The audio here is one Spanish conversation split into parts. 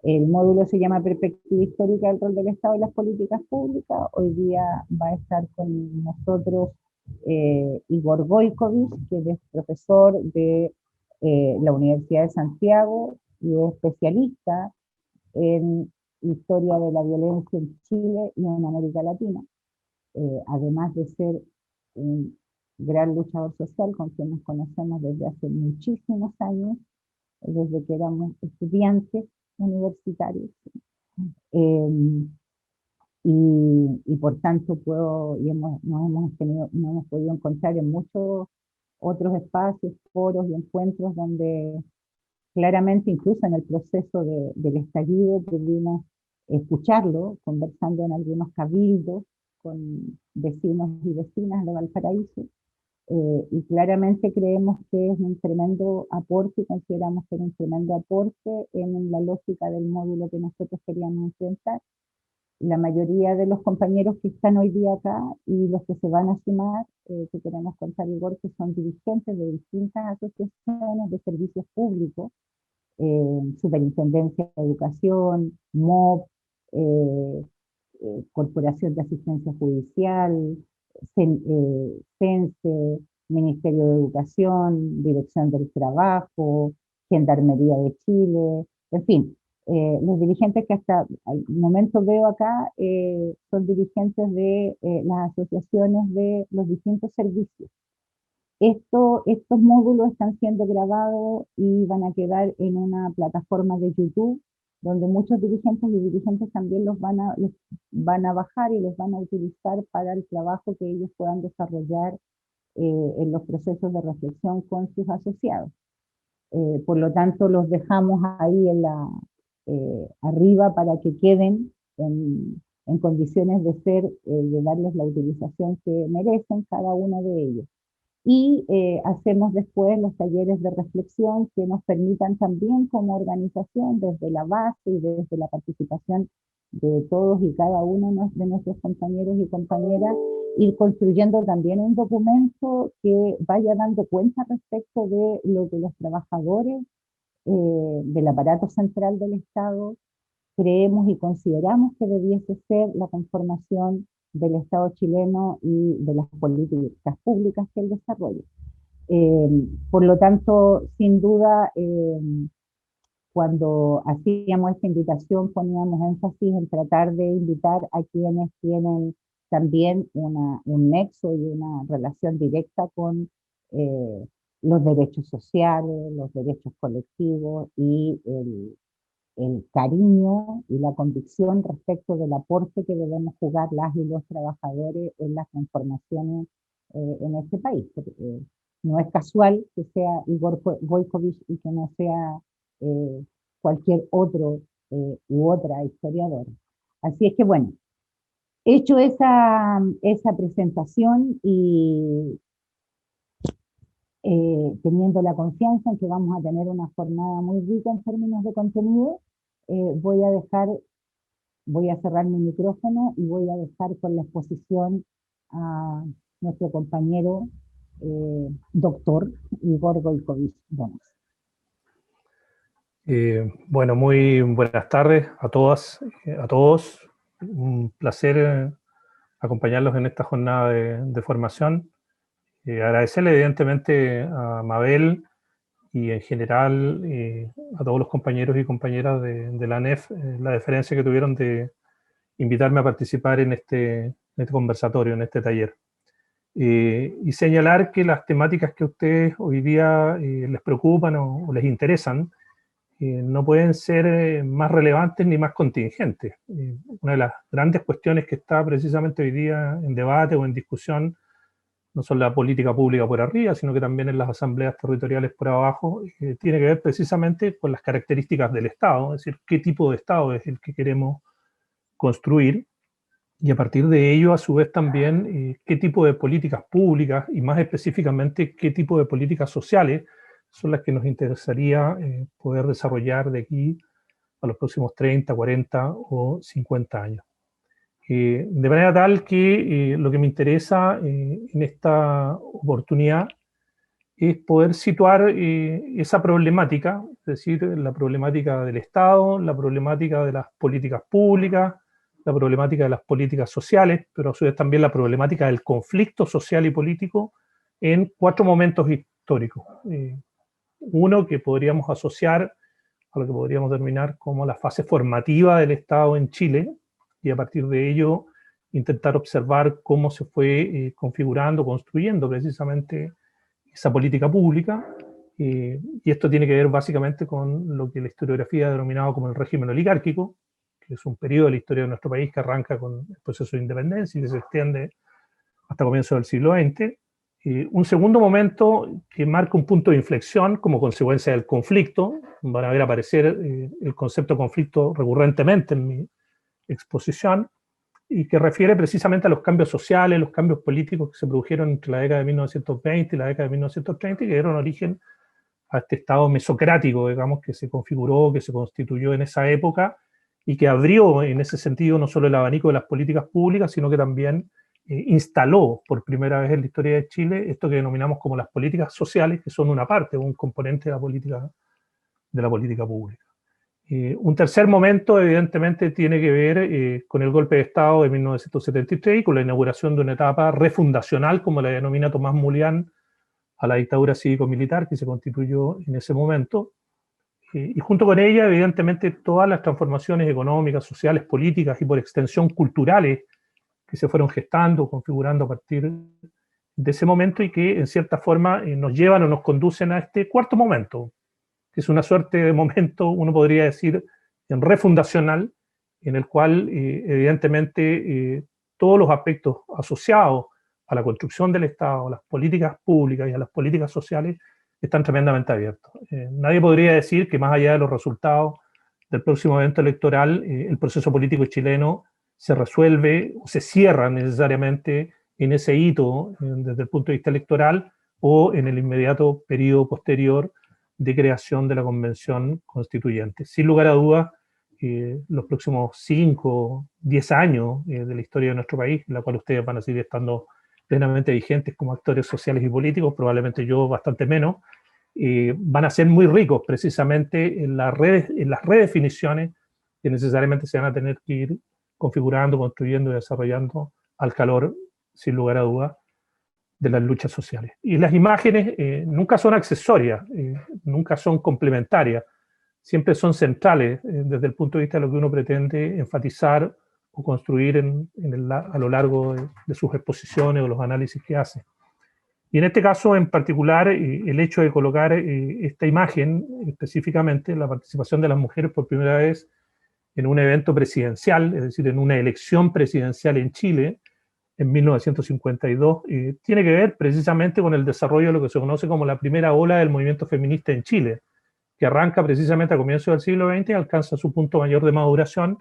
El módulo se llama Perspectiva Histórica del Rol del Estado y las Políticas Públicas. Hoy día va a estar con nosotros Igor Gojkovic, que es profesor de la Universidad de Santiago y es especialista en historia de la violencia en Chile y en América Latina, además de ser un gran luchador social con quien nos conocemos desde hace muchísimos años, desde que éramos estudiantes universitarios. Eh, y por tanto nos hemos podido encontrar en muchos otros espacios, foros y encuentros donde claramente, incluso en el proceso del estallido, pudimos escucharlo, conversando en algunos cabildos con vecinos y vecinas de Valparaíso, y claramente creemos que es un tremendo aporte, y consideramos que es un tremendo aporte en la lógica del módulo que nosotros queríamos enfrentar. La mayoría de los compañeros que están hoy día acá y los que se van a sumar, que queremos contar igual, que son dirigentes de distintas asociaciones de servicios públicos, Superintendencia de Educación, MOP, Corporación de Asistencia Judicial, CENSE, Ministerio de Educación, Dirección del Trabajo, Gendarmería de Chile, en fin, los dirigentes que hasta el momento veo acá son dirigentes de las asociaciones de los distintos servicios. Estos módulos están siendo grabados y van a quedar en una plataforma de YouTube, donde muchos dirigentes y dirigentes también los van a bajar y los van a utilizar para el trabajo que ellos puedan desarrollar en los procesos de reflexión con sus asociados. Por lo tanto, los dejamos ahí arriba para que queden en condiciones de de darles la utilización que merecen cada uno de ellos. Y hacemos después los talleres de reflexión que nos permitan también como organización, desde la base y desde la participación de todos y cada uno de nuestros compañeros y compañeras, ir construyendo también un documento que vaya dando cuenta respecto de lo que los trabajadores del aparato central del Estado creemos y consideramos que debiese ser la conformación del Estado chileno y de las políticas públicas que él desarrolla. Eh, por lo tanto, sin duda, cuando hacíamos esta invitación poníamos énfasis en tratar de invitar a quienes tienen también un nexo y una relación directa con los derechos sociales, los derechos colectivos y el cariño y la convicción respecto del aporte que debemos jugar las y los trabajadores en las transformaciones en este país. Porque, no es casual que sea Igor Gojkovic y que no sea eh, cualquier otro u otra historiadora. Así es que bueno, hecho esa presentación y teniendo la confianza en que vamos a tener una jornada muy rica en términos de contenido, voy a cerrar mi micrófono y voy a dejar con la exposición a nuestro compañero doctor Igor Gojkovic. Vamos. Bueno, muy buenas tardes a todas, a todos. Un placer acompañarlos en esta jornada de formación. Agradecerle evidentemente a Mabel y en general a todos los compañeros y compañeras de la ANEF la deferencia que tuvieron de invitarme a participar en este conversatorio, en este taller. Y señalar que las temáticas que a ustedes hoy día les preocupan o les interesan no pueden ser más relevantes ni más contingentes. Una de las grandes cuestiones que está precisamente hoy día en debate o en discusión no solo la política pública por arriba, sino que también en las asambleas territoriales por abajo, tiene que ver precisamente con las características del Estado, es decir, qué tipo de Estado es el que queremos construir, y a partir de ello, a su vez también, qué tipo de políticas públicas, y más específicamente, qué tipo de políticas sociales son las que nos interesaría poder desarrollar de aquí a los próximos 30, 40 o 50 años. De manera tal que lo que me interesa en esta oportunidad es poder situar esa problemática, es decir, la problemática del Estado, la problemática de las políticas públicas, la problemática de las políticas sociales, pero a su vez también la problemática del conflicto social y político en 4 momentos históricos. Uno que podríamos asociar a lo que podríamos denominar como la fase formativa del Estado en Chile, y a partir de ello intentar observar cómo se fue configurando, construyendo precisamente esa política pública, y esto tiene que ver básicamente con lo que la historiografía ha denominado como el régimen oligárquico, que es un periodo de la historia de nuestro país que arranca con el proceso de independencia y que se extiende hasta comienzos del siglo XX. Un segundo momento que marca un punto de inflexión como consecuencia del conflicto, van a ver aparecer el concepto de conflicto recurrentemente en mi exposición, y que refiere precisamente a los cambios sociales, los cambios políticos que se produjeron entre la década de 1920 y la década de 1930 y que dieron origen a este Estado mesocrático, digamos, que se configuró, que se constituyó en esa época y que abrió en ese sentido no solo el abanico de las políticas públicas, sino que también instaló por primera vez en la historia de Chile esto que denominamos como las políticas sociales, que son una parte, un componente de la política pública. Un tercer momento, evidentemente, tiene que ver con el golpe de Estado de 1973 y con la inauguración de una etapa refundacional, como la denomina Tomás Mulián, a la dictadura cívico-militar que se constituyó en ese momento. Y junto con ella, evidentemente, todas las transformaciones económicas, sociales, políticas y por extensión culturales que se fueron gestando, configurando a partir de ese momento y que en cierta forma nos llevan o nos conducen a este cuarto momento, que es una suerte de momento, uno podría decir, en refundacional, en el cual evidentemente todos los aspectos asociados a la construcción del Estado, a las políticas públicas y a las políticas sociales están tremendamente abiertos. Nadie podría decir que más allá de los resultados del próximo evento electoral, el proceso político chileno se resuelve o se cierra necesariamente en ese hito desde el punto de vista electoral o en el inmediato periodo posterior de creación de la Convención Constituyente. Sin lugar a dudas, los próximos 5, 10 años de la historia de nuestro país, en la cual ustedes van a seguir estando plenamente vigentes como actores sociales y políticos, probablemente yo bastante menos, van a ser muy ricos precisamente en las redefiniciones que necesariamente se van a tener que ir configurando, construyendo y desarrollando al calor, sin lugar a dudas, de las luchas sociales. Y las imágenes nunca son accesorias, nunca son complementarias, siempre son centrales desde el punto de vista de lo que uno pretende enfatizar o construir a lo largo de sus exposiciones o los análisis que hace. Y en este caso en particular, el hecho de colocar esta imagen, específicamente la participación de las mujeres por primera vez en un evento presidencial, es decir, en una elección presidencial en Chile, en 1952, tiene que ver precisamente con el desarrollo de lo que se conoce como la primera ola del movimiento feminista en Chile, que arranca precisamente a comienzos del siglo XX y alcanza su punto mayor de maduración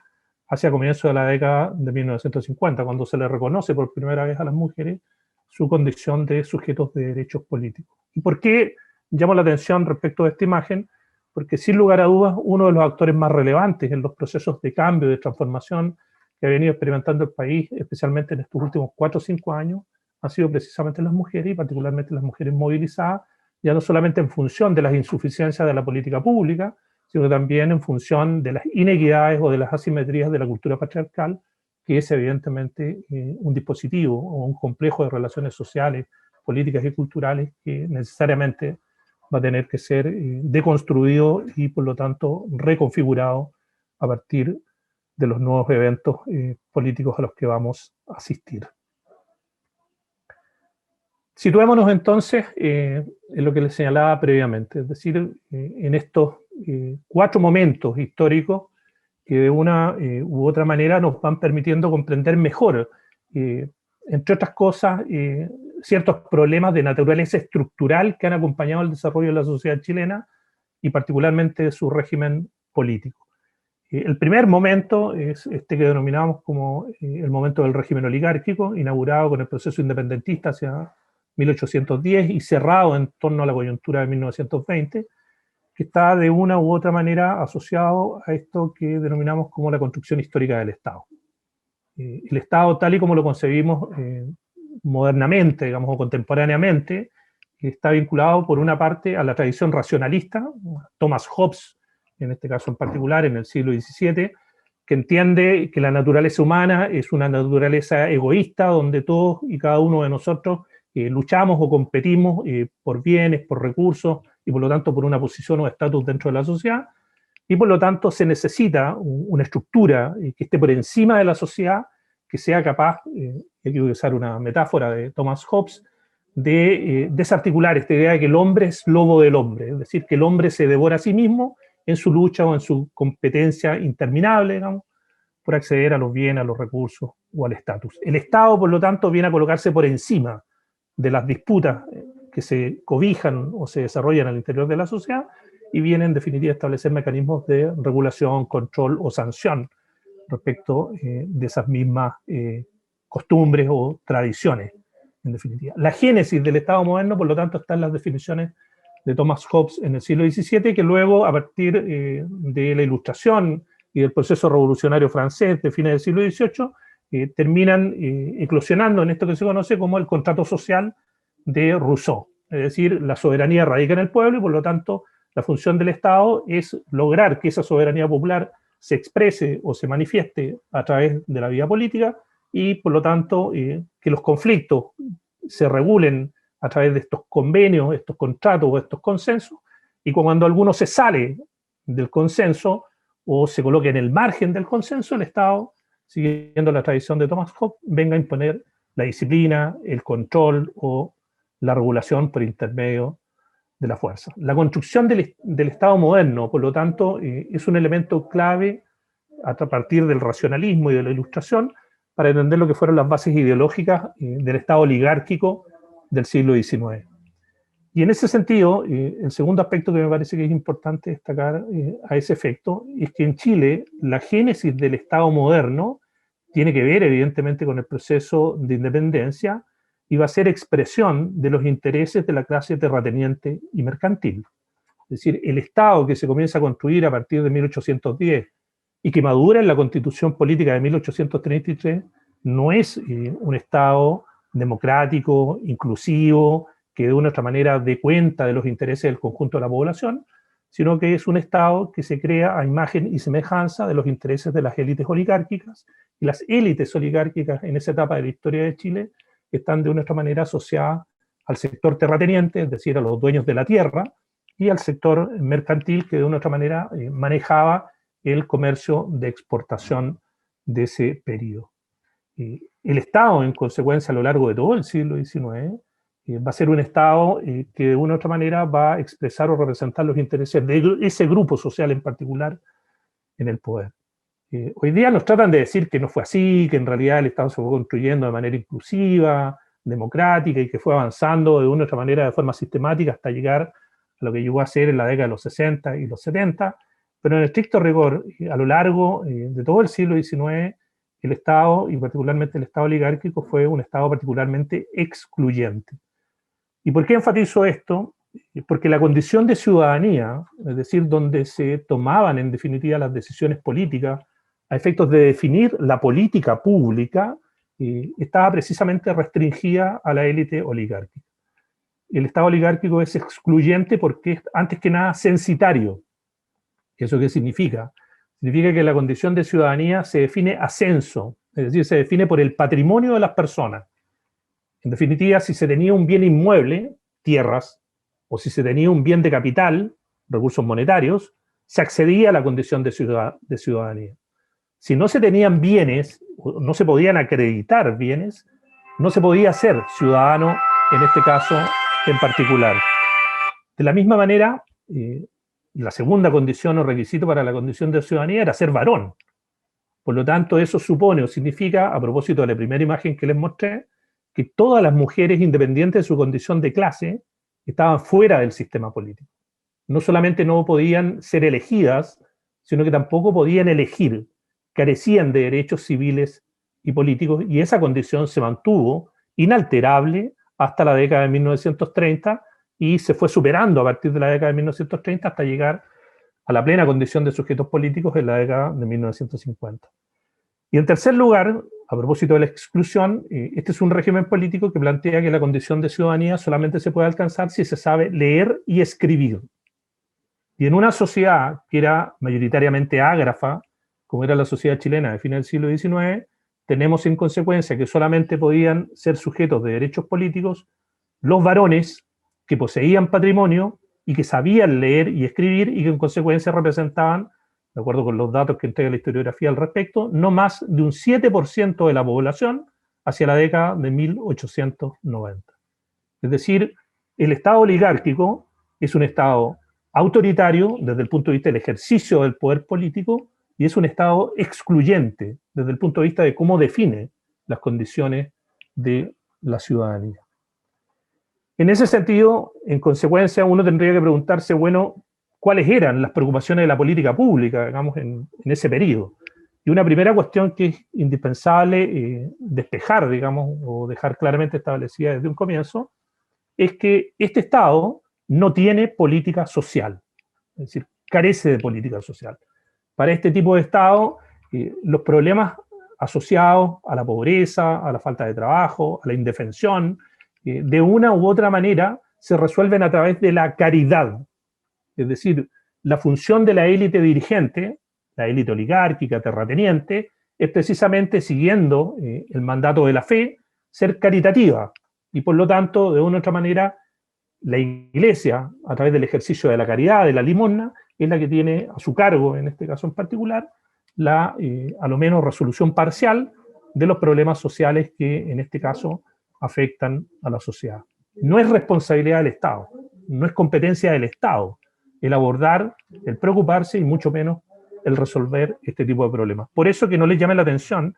hacia comienzos de la década de 1950, cuando se le reconoce por primera vez a las mujeres su condición de sujetos de derechos políticos. ¿Y por qué llamo la atención respecto de esta imagen? Porque sin lugar a dudas, uno de los actores más relevantes en los procesos de cambio, de transformación que ha venido experimentando el país, especialmente en estos últimos 4 o 5 años, han sido precisamente las mujeres, y particularmente las mujeres movilizadas, ya no solamente en función de las insuficiencias de la política pública, sino también en función de las inequidades o de las asimetrías de la cultura patriarcal, que es evidentemente un dispositivo o un complejo de relaciones sociales, políticas y culturales que necesariamente va a tener que ser deconstruido y por lo tanto reconfigurado a partir de los nuevos eventos políticos a los que vamos a asistir. Situémonos entonces en lo que les señalaba previamente, es decir, en estos 4 momentos históricos que de una u otra manera nos van permitiendo comprender mejor, entre otras cosas, ciertos problemas de naturaleza estructural que han acompañado el desarrollo de la sociedad chilena y particularmente de su régimen político. El primer momento es este que denominamos como el momento del régimen oligárquico, inaugurado con el proceso independentista hacia 1810 y cerrado en torno a la coyuntura de 1920, que está de una u otra manera asociado a esto que denominamos como la construcción histórica del Estado. El Estado, tal y como lo concebimos modernamente, digamos, o contemporáneamente, está vinculado por una parte a la tradición racionalista, Thomas Hobbes, en este caso en particular, en el siglo XVII, que entiende que la naturaleza humana es una naturaleza egoísta, donde todos y cada uno de nosotros luchamos o competimos por bienes, por recursos, y por lo tanto por una posición o estatus dentro de la sociedad, y por lo tanto se necesita una estructura que esté por encima de la sociedad, que sea capaz, hay que usar una metáfora de Thomas Hobbes, de desarticular esta idea de que el hombre es lobo del hombre, es decir, que el hombre se devora a sí mismo en su lucha o en su competencia interminable, digamos, por acceder a los bienes, a los recursos o al estatus. El Estado, por lo tanto, viene a colocarse por encima de las disputas que se cobijan o se desarrollan al interior de la sociedad y viene, en definitiva, a establecer mecanismos de regulación, control o sanción respecto de esas mismas costumbres o tradiciones, en definitiva. La génesis del Estado moderno, por lo tanto, está en las definiciones de Thomas Hobbes en el siglo XVII, que luego, a partir de la Ilustración y del proceso revolucionario francés de fines del siglo XVIII, terminan eclosionando en esto que se conoce como el contrato social de Rousseau. Es decir, la soberanía radica en el pueblo y, por lo tanto, la función del Estado es lograr que esa soberanía popular se exprese o se manifieste a través de la vida política y, por lo tanto, que los conflictos se regulen a través de estos convenios, estos contratos o estos consensos, y cuando alguno se sale del consenso o se coloque en el margen del consenso, el Estado, siguiendo la tradición de Thomas Hobbes, venga a imponer la disciplina, el control o la regulación por intermedio de la fuerza. La construcción del Estado moderno, por lo tanto, es un elemento clave a partir del racionalismo y de la Ilustración para entender lo que fueron las bases ideológicas del Estado oligárquico del siglo XIX. Y en ese sentido, el segundo aspecto que me parece que es importante destacar a ese efecto es que en Chile la génesis del Estado moderno tiene que ver evidentemente con el proceso de independencia y va a ser expresión de los intereses de la clase terrateniente y mercantil. Es decir, el Estado que se comienza a construir a partir de 1810 y que madura en la Constitución Política de 1833 no es un Estado democrático, inclusivo, que de una u otra manera dé cuenta de los intereses del conjunto de la población, sino que es un Estado que se crea a imagen y semejanza de los intereses de las élites oligárquicas, y las élites oligárquicas en esa etapa de la historia de Chile están de una u otra manera asociadas al sector terrateniente, es decir, a los dueños de la tierra, y al sector mercantil que de una u otra manera manejaba el comercio de exportación de ese periodo. El Estado, en consecuencia, a lo largo de todo el siglo XIX, va a ser un Estado que de una u otra manera va a expresar o representar los intereses de ese grupo social en particular en el poder. Hoy día nos tratan de decir que no fue así, que en realidad el Estado se fue construyendo de manera inclusiva, democrática, y que fue avanzando de una u otra manera de forma sistemática hasta llegar a lo que llegó a ser en la década de los 60 y los 70, pero en estricto rigor, a lo largo de todo el siglo XIX, el Estado, y particularmente el Estado oligárquico, fue un Estado particularmente excluyente. ¿Y por qué enfatizo esto? Porque la condición de ciudadanía, es decir, donde se tomaban en definitiva las decisiones políticas a efectos de definir la política pública, estaba precisamente restringida a la élite oligárquica. El Estado oligárquico es excluyente porque es, antes que nada, censitario. ¿Eso qué significa? Significa que la condición de ciudadanía se define a censo, es decir, se define por el patrimonio de las personas. En definitiva, si se tenía un bien inmueble, tierras, o si se tenía un bien de capital, recursos monetarios, se accedía a la condición de ciudadanía. Si no se tenían bienes, no se podían acreditar bienes, no se podía ser ciudadano en este caso en particular. De la misma manera, la segunda condición o requisito para la condición de ciudadanía era ser varón. Por lo tanto, eso supone o significa, a propósito de la primera imagen que les mostré, que todas las mujeres, independientes de su condición de clase, estaban fuera del sistema político. No solamente no podían ser elegidas, sino que tampoco podían elegir, carecían de derechos civiles y políticos, y esa condición se mantuvo inalterable hasta la década de 1930, y se fue superando a partir de la década de 1930 hasta llegar a la plena condición de sujetos políticos en la década de 1950. Y en tercer lugar, a propósito de la exclusión, este es un régimen político que plantea que la condición de ciudadanía solamente se puede alcanzar si se sabe leer y escribir. Y en una sociedad que era mayoritariamente ágrafa, como era la sociedad chilena de fines del siglo XIX, tenemos en consecuencia que solamente podían ser sujetos de derechos políticos los varones que poseían patrimonio y que sabían leer y escribir y que en consecuencia representaban, de acuerdo con los datos que entrega la historiografía al respecto, no más de un 7% de la población hacia la década de 1890. Es decir, el Estado oligárquico es un Estado autoritario desde el punto de vista del ejercicio del poder político y es un Estado excluyente desde el punto de vista de cómo define las condiciones de la ciudadanía. En ese sentido, en consecuencia, uno tendría que preguntarse, bueno, ¿cuáles eran las preocupaciones de la política pública, digamos, en ese periodo? Y una primera cuestión que es indispensable despejar, digamos, o dejar claramente establecida desde un comienzo, es que este Estado no tiene política social, es decir, carece de política social. Para este tipo de Estado, los problemas asociados a la pobreza, a la falta de trabajo, a la indefensión, de una u otra manera se resuelven a través de la caridad. Es decir, la función de la élite dirigente, la élite oligárquica, terrateniente, es precisamente, siguiendo el mandato de la fe, ser caritativa. Y por lo tanto, de una u otra manera, la Iglesia, a través del ejercicio de la caridad, de la limosna, es la que tiene a su cargo, en este caso en particular, la, a lo menos, resolución parcial de los problemas sociales que, en este caso, afectan a la sociedad. No es responsabilidad del Estado, no es competencia del Estado el abordar, el preocuparse y mucho menos el resolver este tipo de problemas. Por eso que no les llame la atención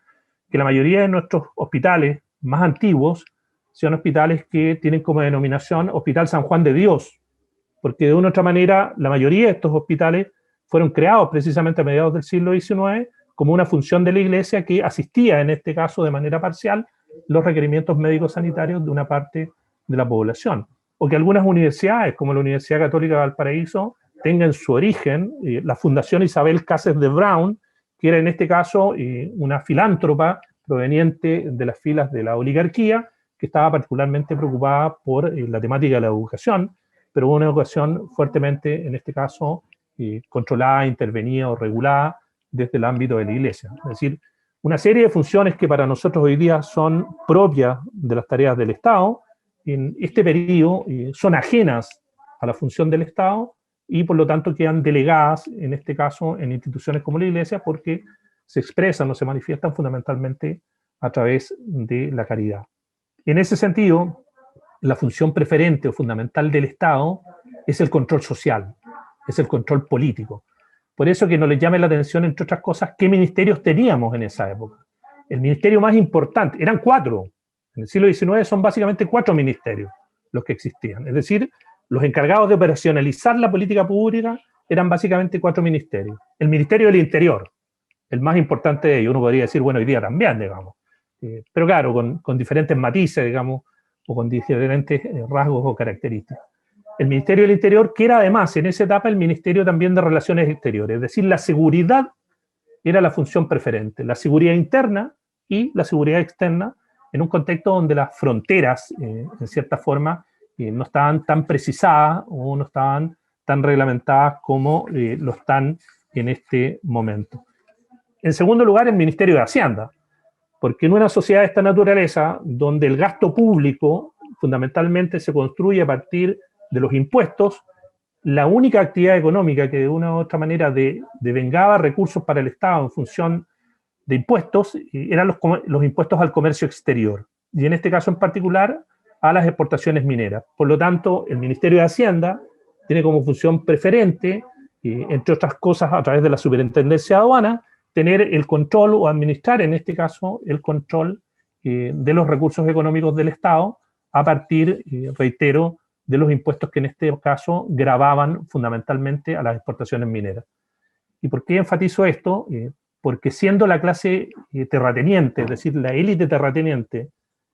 que la mayoría de nuestros hospitales más antiguos sean hospitales que tienen como denominación Hospital San Juan de Dios, porque de una u otra manera la mayoría de estos hospitales fueron creados precisamente a mediados del siglo XIX como una función de la Iglesia que asistía, en este caso de manera parcial, los requerimientos médicos sanitarios de una parte de la población. O que algunas universidades, como la Universidad Católica de Valparaíso, tengan su origen la Fundación Isabel Cases de Brown, que era en este caso una filántropa proveniente de las filas de la oligarquía, que estaba particularmente preocupada por la temática de la educación, pero una educación fuertemente, en este caso, controlada, intervenida o regulada desde el ámbito de la Iglesia. Es decir, una serie de funciones que para nosotros hoy día son propias de las tareas del Estado, en este periodo son ajenas a la función del Estado y por lo tanto quedan delegadas, en este caso, en instituciones como la Iglesia, porque se expresan o se manifiestan fundamentalmente a través de la caridad. En ese sentido, la función preferente o fundamental del Estado es el control social, es el control político. Por eso que nos les llame la atención, entre otras cosas, qué ministerios teníamos en esa época. El ministerio más importante, eran 4. En el siglo XIX son básicamente 4 ministerios los que existían. Es decir, los encargados de operacionalizar la política pública eran básicamente 4 ministerios. El Ministerio del Interior, el más importante de ellos, uno podría decir, bueno, hoy día también, digamos. Pero claro, con diferentes matices, digamos, o con diferentes rasgos o características. El Ministerio del Interior, que era además en esa etapa el Ministerio también de Relaciones Exteriores, es decir, la seguridad era la función preferente, la seguridad interna y la seguridad externa, en un contexto donde las fronteras, en cierta forma, no estaban tan precisadas o no estaban tan reglamentadas como lo están en este momento. En segundo lugar, el Ministerio de Hacienda, porque en una sociedad de esta naturaleza, donde el gasto público fundamentalmente se construye a partir de los impuestos, la única actividad económica que de una u otra manera devengaba recursos para el Estado en función de impuestos eran los impuestos al comercio exterior, y en este caso en particular a las exportaciones mineras. Por lo tanto, el Ministerio de Hacienda tiene como función preferente, entre otras cosas a través de la Superintendencia de Aduanas, tener el control o administrar, en este caso, el control de los recursos económicos del Estado a partir, reitero, de los impuestos que en este caso gravaban fundamentalmente a las exportaciones mineras. ¿Y por qué enfatizo esto? Porque siendo la clase terrateniente, es decir, la élite terrateniente,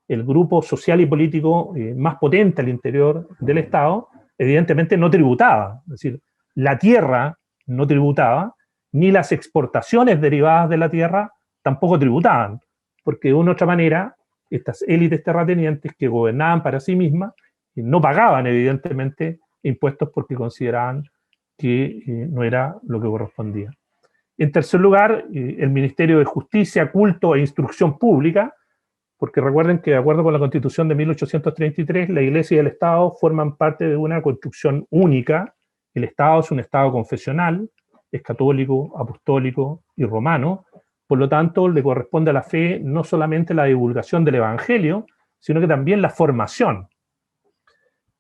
el grupo social y político más potente al interior del Estado, evidentemente no tributaba. Es decir, la tierra no tributaba, ni las exportaciones derivadas de la tierra tampoco tributaban, porque de una u otra manera estas élites terratenientes que gobernaban para sí mismas no pagaban evidentemente impuestos porque consideraban que no era lo que correspondía. En tercer lugar, el Ministerio de Justicia, Culto e Instrucción Pública, porque recuerden que de acuerdo con la Constitución de 1833, la Iglesia y el Estado forman parte de una construcción única. El Estado es un Estado confesional, es católico, apostólico y romano, por lo tanto le corresponde a la fe no solamente la divulgación del Evangelio, sino que también la formación,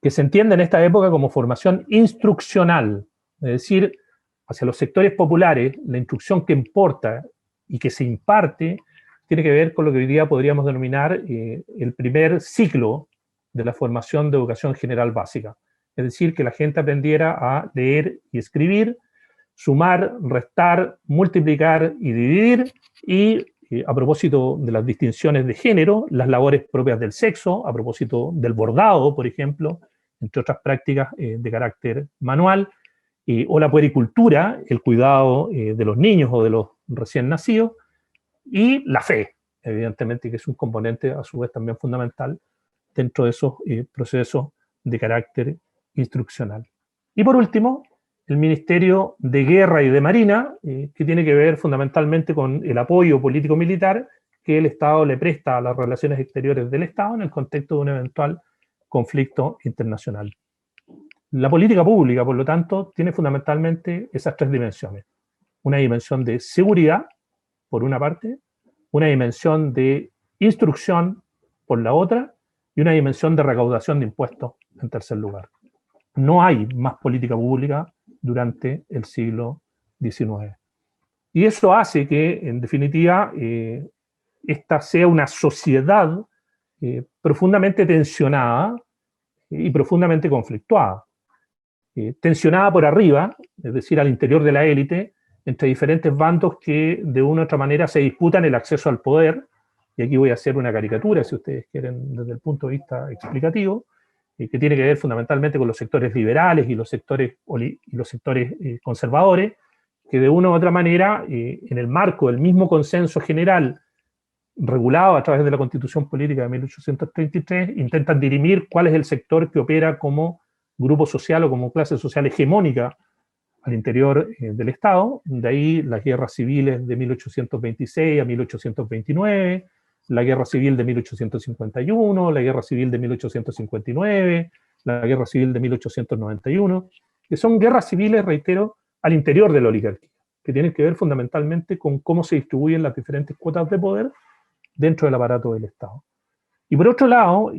que se entiende en esta época como formación instruccional, es decir, hacia los sectores populares, la instrucción que importa y que se imparte tiene que ver con lo que hoy día podríamos denominar el primer ciclo de la formación de educación general básica. Es decir, que la gente aprendiera a leer y escribir, sumar, restar, multiplicar y dividir, y a propósito de las distinciones de género, las labores propias del sexo, a propósito del bordado, por ejemplo, entre otras prácticas de carácter manual, o la puericultura, el cuidado de los niños o de los recién nacidos, y la fe, evidentemente, que es un componente a su vez también fundamental dentro de esos procesos de carácter instruccional. Y por último, el Ministerio de Guerra y de Marina, que tiene que ver fundamentalmente con el apoyo político-militar que el Estado le presta a las relaciones exteriores del Estado en el contexto de un eventual conflicto internacional. La política pública, por lo tanto, tiene fundamentalmente esas tres dimensiones. Una dimensión de seguridad, por una parte, una dimensión de instrucción, por la otra, y una dimensión de recaudación de impuestos, en tercer lugar. No hay más política pública durante el siglo XIX. Y eso hace que, en definitiva, esta sea una sociedad profundamente tensionada y profundamente conflictuada. Tensionada por arriba, es decir, al interior de la élite, entre diferentes bandos que de una u otra manera se disputan el acceso al poder, y aquí voy a hacer una caricatura, si ustedes quieren, desde el punto de vista explicativo, que tiene que ver fundamentalmente con los sectores liberales y los sectores conservadores, que de una u otra manera, en el marco del mismo consenso general regulado a través de la Constitución Política de 1833, intentan dirimir cuál es el sector que opera como grupo social o como clase social hegemónica al interior del Estado. De ahí las guerras civiles de 1826 a 1829, la guerra civil de 1851, la guerra civil de 1859, la guerra civil de 1891, que son guerras civiles, reitero, al interior de la oligarquía, que tienen que ver fundamentalmente con cómo se distribuyen las diferentes cuotas de poder dentro del aparato del Estado. Y por otro lado,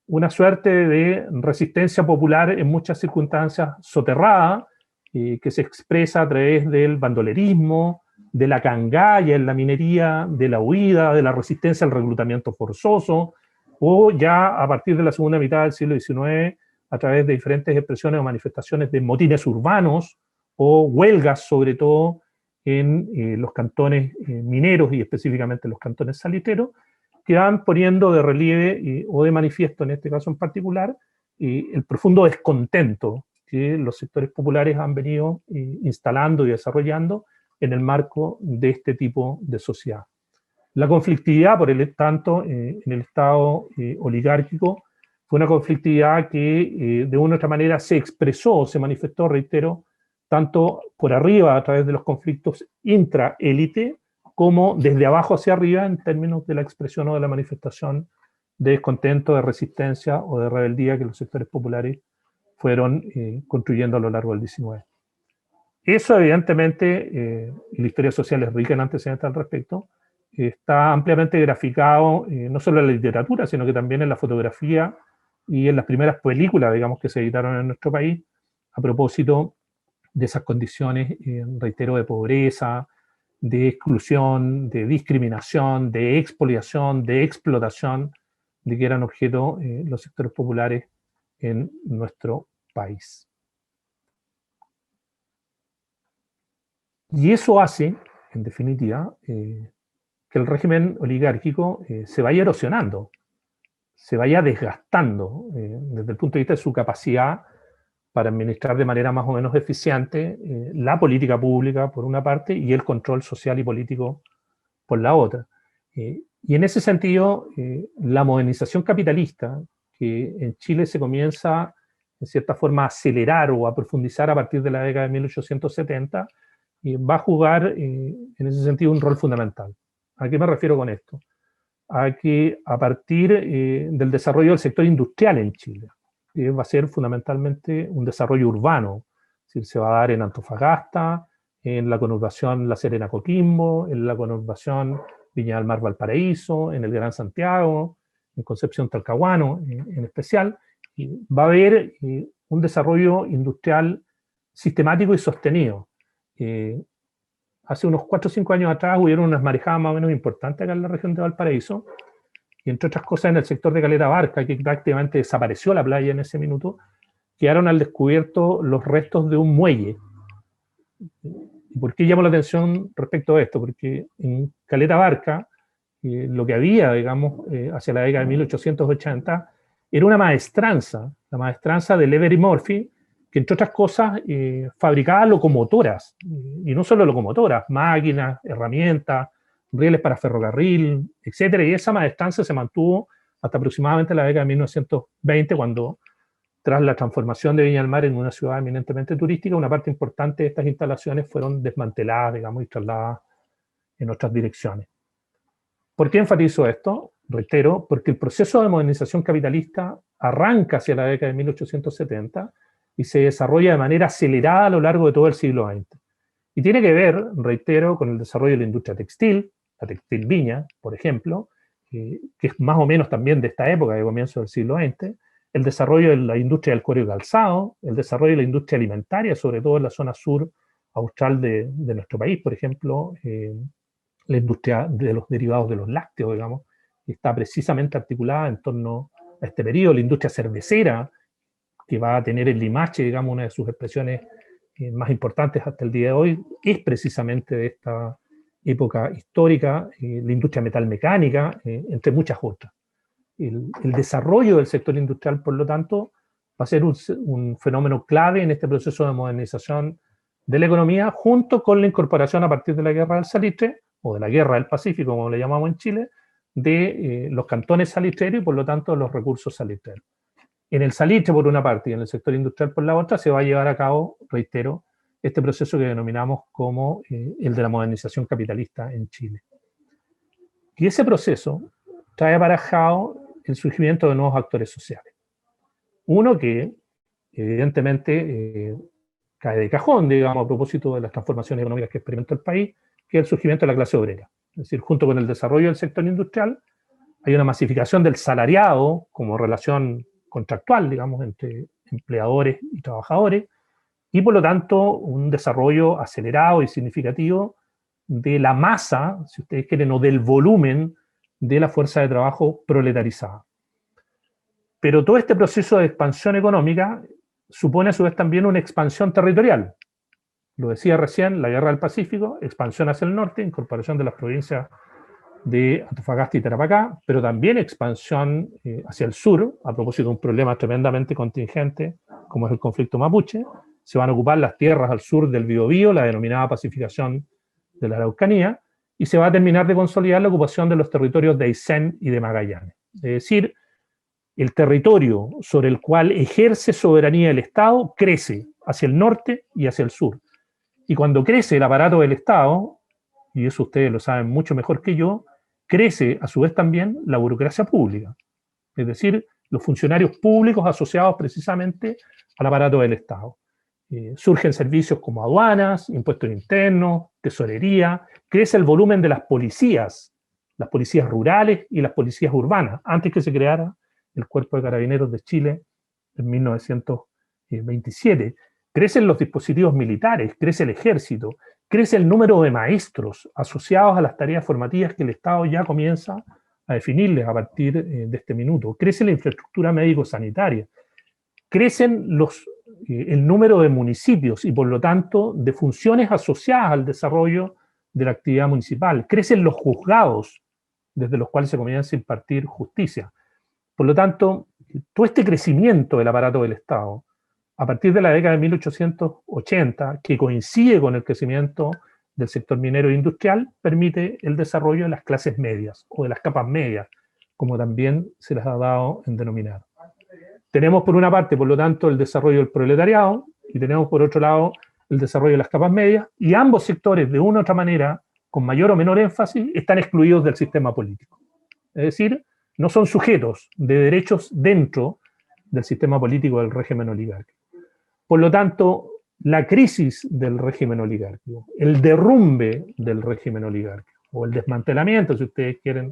una suerte de resistencia popular en muchas circunstancias soterrada, que se expresa a través del bandolerismo, de la cangalla en la minería, de la huida, de la resistencia al reclutamiento forzoso, o ya a partir de la segunda mitad del siglo XIX, a través de diferentes expresiones o manifestaciones de motines urbanos, o huelgas sobre todo en los cantones mineros y específicamente los cantones salitreros, que van poniendo de relieve o de manifiesto, en este caso en particular, el profundo descontento que los sectores populares han venido instalando y desarrollando en el marco de este tipo de sociedad. La conflictividad, por el tanto, en el Estado oligárquico, fue una conflictividad que de una u otra manera se expresó, se manifestó, reitero, tanto por arriba a través de los conflictos intra-élite, como desde abajo hacia arriba en términos de la expresión o de la manifestación de descontento, de resistencia o de rebeldía que los sectores populares fueron construyendo a lo largo del XIX. Eso evidentemente, y la historia social es rica en antecedentes al respecto, está ampliamente graficado no solo en la literatura, sino que también en la fotografía y en las primeras películas, digamos, que se editaron en nuestro país, a propósito de esas condiciones, reitero, de pobreza, de exclusión, de discriminación, de expoliación, de explotación, de que eran objeto los sectores populares en nuestro país. Y eso hace, en definitiva, que el régimen oligárquico se vaya erosionando, se vaya desgastando desde el punto de vista de su capacidad para administrar de manera más o menos eficiente la política pública, por una parte, y el control social y político por la otra. Y en ese sentido, la modernización capitalista, que en Chile se comienza, en cierta forma, a acelerar o a profundizar a partir de la década de 1870, va a jugar, en ese sentido, un rol fundamental. ¿A qué me refiero con esto? A que a partir del desarrollo del sector industrial en Chile, va a ser fundamentalmente un desarrollo urbano, es decir, se va a dar en Antofagasta, en la conurbación La Serena-Coquimbo, en la conurbación Viña del Mar-Valparaíso, en el Gran Santiago, en Concepción Talcahuano en especial, y va a haber un desarrollo industrial sistemático y sostenido. Hace unos 4 o 5 años atrás hubieron unas marejadas más o menos importantes acá en la región de Valparaíso, y entre otras cosas en el sector de Caleta Barca, que prácticamente desapareció la playa en ese minuto, quedaron al descubierto los restos de un muelle. ¿Y por qué llamo la atención respecto a esto? Porque en Caleta Barca, lo que había, digamos, hacia la década de 1880, era una maestranza, la maestranza de Lever y Murphy, que entre otras cosas fabricaba locomotoras, y no solo locomotoras, máquinas, herramientas, rieles para ferrocarril, etcétera. Y esa maestranza se mantuvo hasta aproximadamente la década de 1920, cuando, tras la transformación de Viña del Mar en una ciudad eminentemente turística, una parte importante de estas instalaciones fueron desmanteladas, digamos, y trasladadas en otras direcciones. ¿Por qué enfatizo esto? Reitero, porque el proceso de modernización capitalista arranca hacia la década de 1870 y se desarrolla de manera acelerada a lo largo de todo el siglo XX. Y tiene que ver, reitero, con el desarrollo de la industria textil, la textil viña, por ejemplo, que es más o menos también de esta época, de comienzo del siglo XX, el desarrollo de la industria del cuero y calzado, el desarrollo de la industria alimentaria, sobre todo en la zona sur austral de nuestro país, por ejemplo, la industria de los derivados de los lácteos, digamos, que está precisamente articulada en torno a este periodo, la industria cervecera, que va a tener en Limache, digamos, una de sus expresiones más importantes hasta el día de hoy, es precisamente de esta época histórica, la industria metalmecánica, entre muchas otras. El desarrollo del sector industrial, por lo tanto, va a ser un fenómeno clave en este proceso de modernización de la economía, junto con la incorporación a partir de la Guerra del Salitre, o de la Guerra del Pacífico, como le llamamos en Chile, de los cantones salitreros y, por lo tanto, los recursos salitreros. En el salitre, por una parte, y en el sector industrial, por la otra, se va a llevar a cabo, reitero, este proceso que denominamos como el de la modernización capitalista en Chile. Y ese proceso trae aparejado el surgimiento de nuevos actores sociales. Uno que, evidentemente, cae de cajón, digamos, a propósito de las transformaciones económicas que experimenta el país, que es el surgimiento de la clase obrera. Es decir, junto con el desarrollo del sector industrial, hay una masificación del salariado como relación contractual, digamos, entre empleadores y trabajadores, y por lo tanto un desarrollo acelerado y significativo de la masa, si ustedes quieren, o del volumen de la fuerza de trabajo proletarizada. Pero todo este proceso de expansión económica supone a su vez también una expansión territorial. Lo decía recién, la Guerra del Pacífico, expansión hacia el norte, incorporación de las provincias de Antofagasta y Tarapacá, pero también expansión hacia el sur, a propósito de un problema tremendamente contingente, como es el conflicto mapuche. Se van a ocupar las tierras al sur del Biobío, la denominada pacificación de la Araucanía, y se va a terminar de consolidar la ocupación de los territorios de Aysén y de Magallanes. Es decir, el territorio sobre el cual ejerce soberanía el Estado crece hacia el norte y hacia el sur. Y cuando crece el aparato del Estado, y eso ustedes lo saben mucho mejor que yo, crece a su vez también la burocracia pública. Es decir, los funcionarios públicos asociados precisamente al aparato del Estado. Surgen servicios como aduanas, impuestos internos, tesorería, crece el volumen de las policías rurales y las policías urbanas, antes que se creara el Cuerpo de Carabineros de Chile en 1927. Crecen los dispositivos militares, crece el ejército, crece el número de maestros asociados a las tareas formativas que el Estado ya comienza a definirles a partir de este minuto. Crece la infraestructura médico-sanitaria, crecen el número de municipios y por lo tanto de funciones asociadas al desarrollo de la actividad municipal, crecen los juzgados desde los cuales se comienza a impartir justicia. Por lo tanto, todo este crecimiento del aparato del Estado, a partir de la década de 1880, que coincide con el crecimiento del sector minero e industrial permite el desarrollo de las clases medias o de las capas medias, como también se les ha dado en denominar. Tenemos por una parte, por lo tanto, el desarrollo del proletariado y tenemos por otro lado el desarrollo de las capas medias, y ambos sectores, de una u otra manera, con mayor o menor énfasis, están excluidos del sistema político. Es decir, no son sujetos de derechos dentro del sistema político del régimen oligárquico. Por lo tanto, la crisis del régimen oligárquico, el derrumbe del régimen oligárquico, o el desmantelamiento, si ustedes quieren,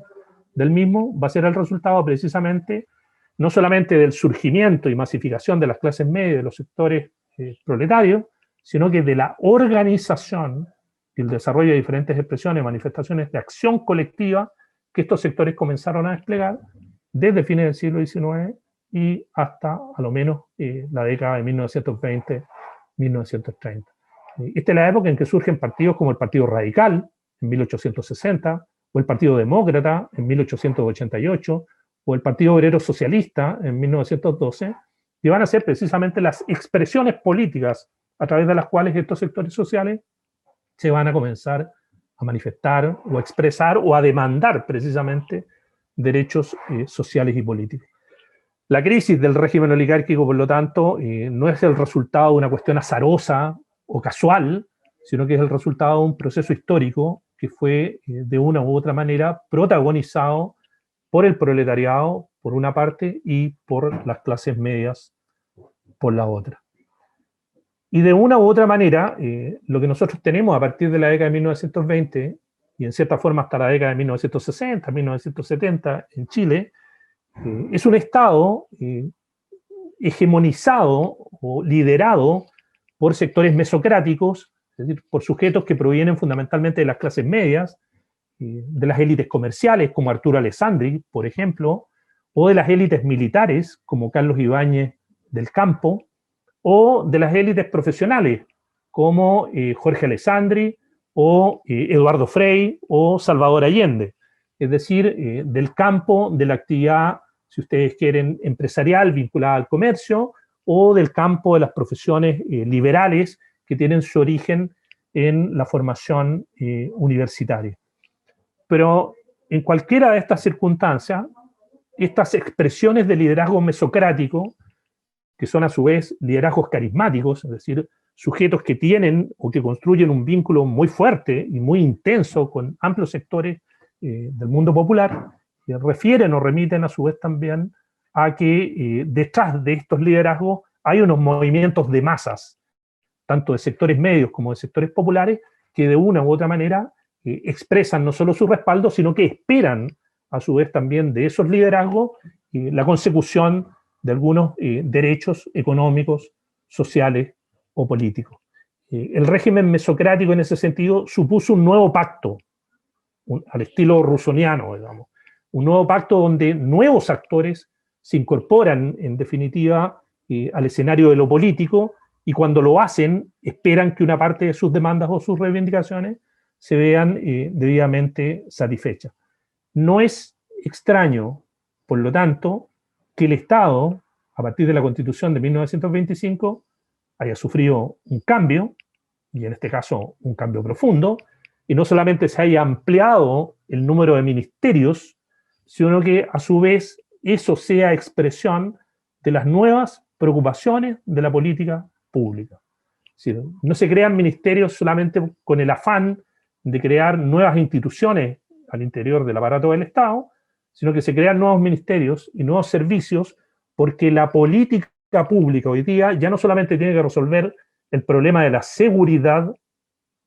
del mismo, va a ser el resultado precisamente no solamente del surgimiento y masificación de las clases medias, de los sectores proletarios, sino que de la organización y el desarrollo de diferentes expresiones, manifestaciones de acción colectiva que estos sectores comenzaron a desplegar desde fines del siglo XIX y hasta, a lo menos, la década de 1920-1930. Esta es la época en que surgen partidos como el Partido Radical, en 1860, o el Partido Demócrata, en 1888, o el Partido Obrero Socialista, en 1912, que van a ser precisamente las expresiones políticas a través de las cuales estos sectores sociales se van a comenzar a manifestar o a expresar o a demandar precisamente derechos sociales y políticos. La crisis del régimen oligárquico, por lo tanto, no es el resultado de una cuestión azarosa o casual, sino que es el resultado de un proceso histórico que fue, de una u otra manera, protagonizado por el proletariado, por una parte, y por las clases medias, por la otra. Y de una u otra manera, lo que nosotros tenemos a partir de la década de 1920, y en cierta forma hasta la década de 1960, 1970 en Chile, es un Estado hegemonizado o liderado por sectores mesocráticos, es decir, por sujetos que provienen fundamentalmente de las clases medias, de las élites comerciales, como Arturo Alessandri, por ejemplo, o de las élites militares, como Carlos Ibáñez del Campo, o de las élites profesionales, como Jorge Alessandri, o Eduardo Frei, o Salvador Allende. Es decir, del campo de la actividad, si ustedes quieren, empresarial vinculada al comercio, o del campo de las profesiones liberales que tienen su origen en la formación universitaria. Pero en cualquiera de estas circunstancias, estas expresiones de liderazgo mesocrático, que son a su vez liderazgos carismáticos, es decir, sujetos que tienen o que construyen un vínculo muy fuerte y muy intenso con amplios sectores del mundo popular, que refieren o remiten a su vez también a que detrás de estos liderazgos hay unos movimientos de masas, tanto de sectores medios como de sectores populares, que de una u otra manera expresan no solo su respaldo, sino que esperan a su vez también de esos liderazgos la consecución de algunos derechos económicos, sociales o políticos. El régimen mesocrático en ese sentido supuso un nuevo pacto, al estilo rusoniano, digamos, un nuevo pacto donde nuevos actores se incorporan en definitiva al escenario de lo político, y cuando lo hacen esperan que una parte de sus demandas o sus reivindicaciones se vean debidamente satisfechas. No es extraño, por lo tanto, que el Estado, a partir de la Constitución de 1925, haya sufrido un cambio, y en este caso un cambio profundo, y no solamente se haya ampliado el número de ministerios, sino que a su vez eso sea expresión de las nuevas preocupaciones de la política pública. Es decir, no se crean ministerios solamente con el afán de crear nuevas instituciones al interior del aparato del Estado, sino que se crean nuevos ministerios y nuevos servicios porque la política pública hoy día ya no solamente tiene que resolver el problema de la seguridad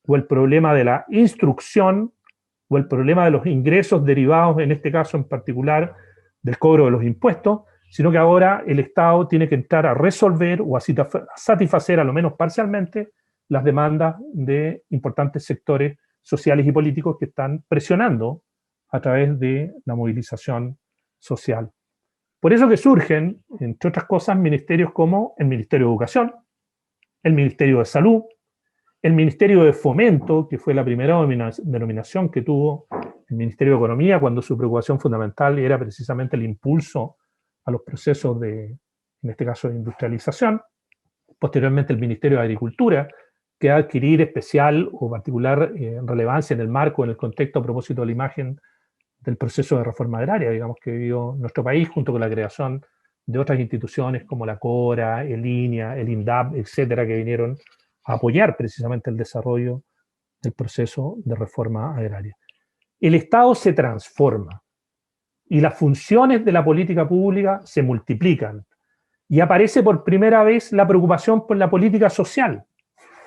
o el problema de la instrucción o el problema de los ingresos derivados, en este caso en particular, del cobro de los impuestos, sino que ahora el Estado tiene que entrar a resolver o a satisfacer, a lo menos parcialmente, las demandas de importantes sectores sociales y políticos que están presionando a través de la movilización social. Por eso que surgen, entre otras cosas, ministerios como el Ministerio de Educación, el Ministerio de Salud, el Ministerio de Fomento, que fue la primera denominación que tuvo el Ministerio de Economía, cuando su preocupación fundamental era precisamente el impulso a los procesos de, en este caso, de industrialización. Posteriormente el Ministerio de Agricultura, que adquirir especial o particular relevancia en el marco, en el contexto a propósito de la imagen del proceso de reforma agraria, digamos, que vivió nuestro país, junto con la creación de otras instituciones como la CORA, el INEA, el INDAP, etcétera, que vinieron a apoyar precisamente el desarrollo del proceso de reforma agraria. El Estado se transforma y las funciones de la política pública se multiplican y aparece por primera vez la preocupación por la política social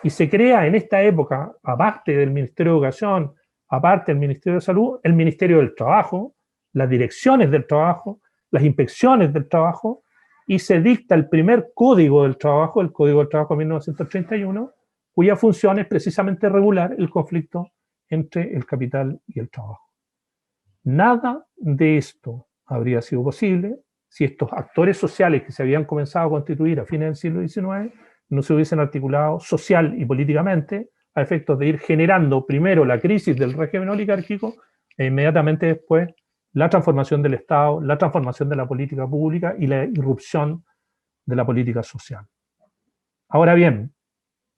y se crea en esta época, aparte del Ministerio de Educación, aparte del Ministerio de Salud, el Ministerio del Trabajo, las direcciones del trabajo, las inspecciones del trabajo, y se dicta el primer Código del Trabajo, el Código del Trabajo de 1931, cuya función es precisamente regular el conflicto entre el capital y el trabajo. Nada de esto habría sido posible si estos actores sociales que se habían comenzado a constituir a fines del siglo XIX no se hubiesen articulado social y políticamente a efectos de ir generando primero la crisis del régimen oligárquico e inmediatamente después la transformación del Estado, la transformación de la política pública y la irrupción de la política social. Ahora bien,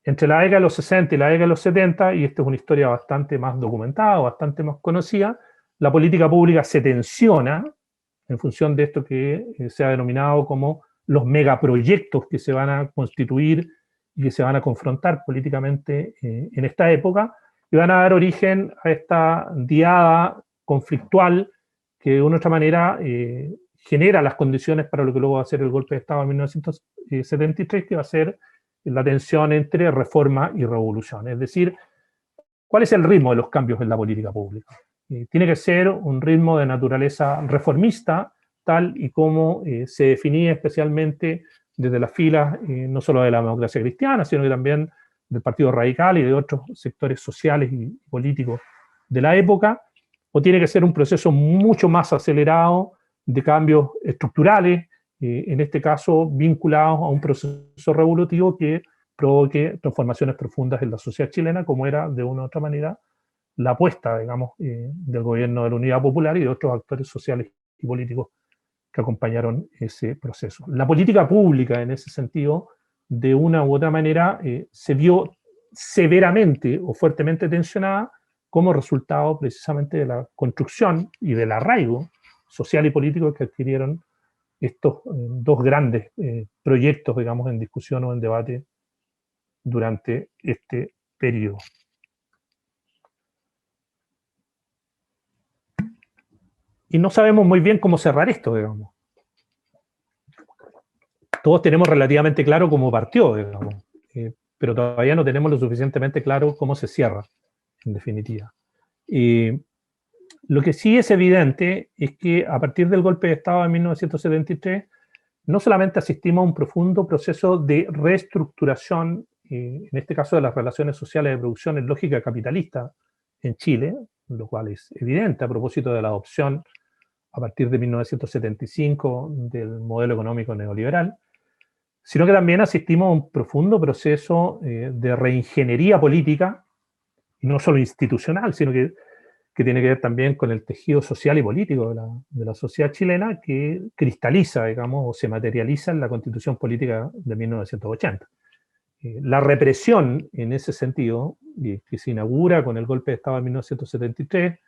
entre la década de los 60 y la década de los 70, y esta es una historia bastante más documentada, bastante más conocida, la política pública se tensiona en función de esto que se ha denominado como los megaproyectos que se van a constituir y que se van a confrontar políticamente en esta época, y van a dar origen a esta diada conflictual que de una u otra manera genera las condiciones para lo que luego va a ser el golpe de Estado en 1973, que va a ser la tensión entre reforma y revolución. Es decir, ¿cuál es el ritmo de los cambios en la política pública? Tiene que ser un ritmo de naturaleza reformista, tal y como se definía especialmente desde las filas no solo de la democracia cristiana, sino que también del Partido Radical y de otros sectores sociales y políticos de la época, o tiene que ser un proceso mucho más acelerado de cambios estructurales, en este caso vinculados a un proceso revolutivo que provoque transformaciones profundas en la sociedad chilena, como era de una u otra manera la apuesta, digamos, del gobierno de la Unidad Popular y de otros actores sociales y políticos que acompañaron ese proceso. La política pública, en ese sentido, de una u otra manera, se vio severamente o fuertemente tensionada como resultado precisamente de la construcción y del arraigo social y político que adquirieron estos dos grandes proyectos, digamos, en discusión o en debate durante este periodo. Y no sabemos muy bien cómo cerrar esto, digamos. Todos tenemos relativamente claro cómo partió, digamos, pero todavía no tenemos lo suficientemente claro cómo se cierra, en definitiva. Lo que sí es evidente es que a partir del golpe de Estado de 1973, no solamente asistimos a un profundo proceso de reestructuración, en este caso de las relaciones sociales de producción en lógica capitalista en Chile, lo cual es evidente a propósito de la adopción a partir de 1975 del modelo económico neoliberal, sino que también asistimos a un profundo proceso de reingeniería política, y no solo institucional, sino que tiene que ver también con el tejido social y político de la sociedad chilena, que cristaliza, digamos, o se materializa en la Constitución Política de 1980. La represión, en ese sentido, que se inaugura con el golpe de Estado de 1973,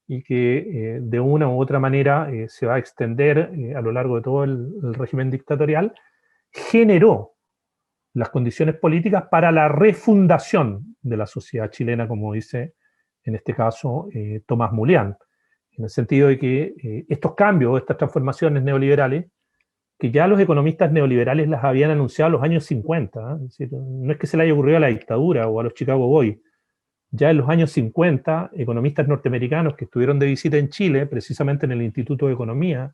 y que de una u otra manera se va a extender a lo largo de todo el régimen dictatorial, generó las condiciones políticas para la refundación de la sociedad chilena, como dice en este caso Tomás Mulián, en el sentido de que estos cambios, estas transformaciones neoliberales, que ya los economistas neoliberales las habían anunciado en los años 50, es decir, no es que se le haya ocurrido a la dictadura o a los Chicago Boys. Ya en los años 50, economistas norteamericanos que estuvieron de visita en Chile, precisamente en el Instituto de Economía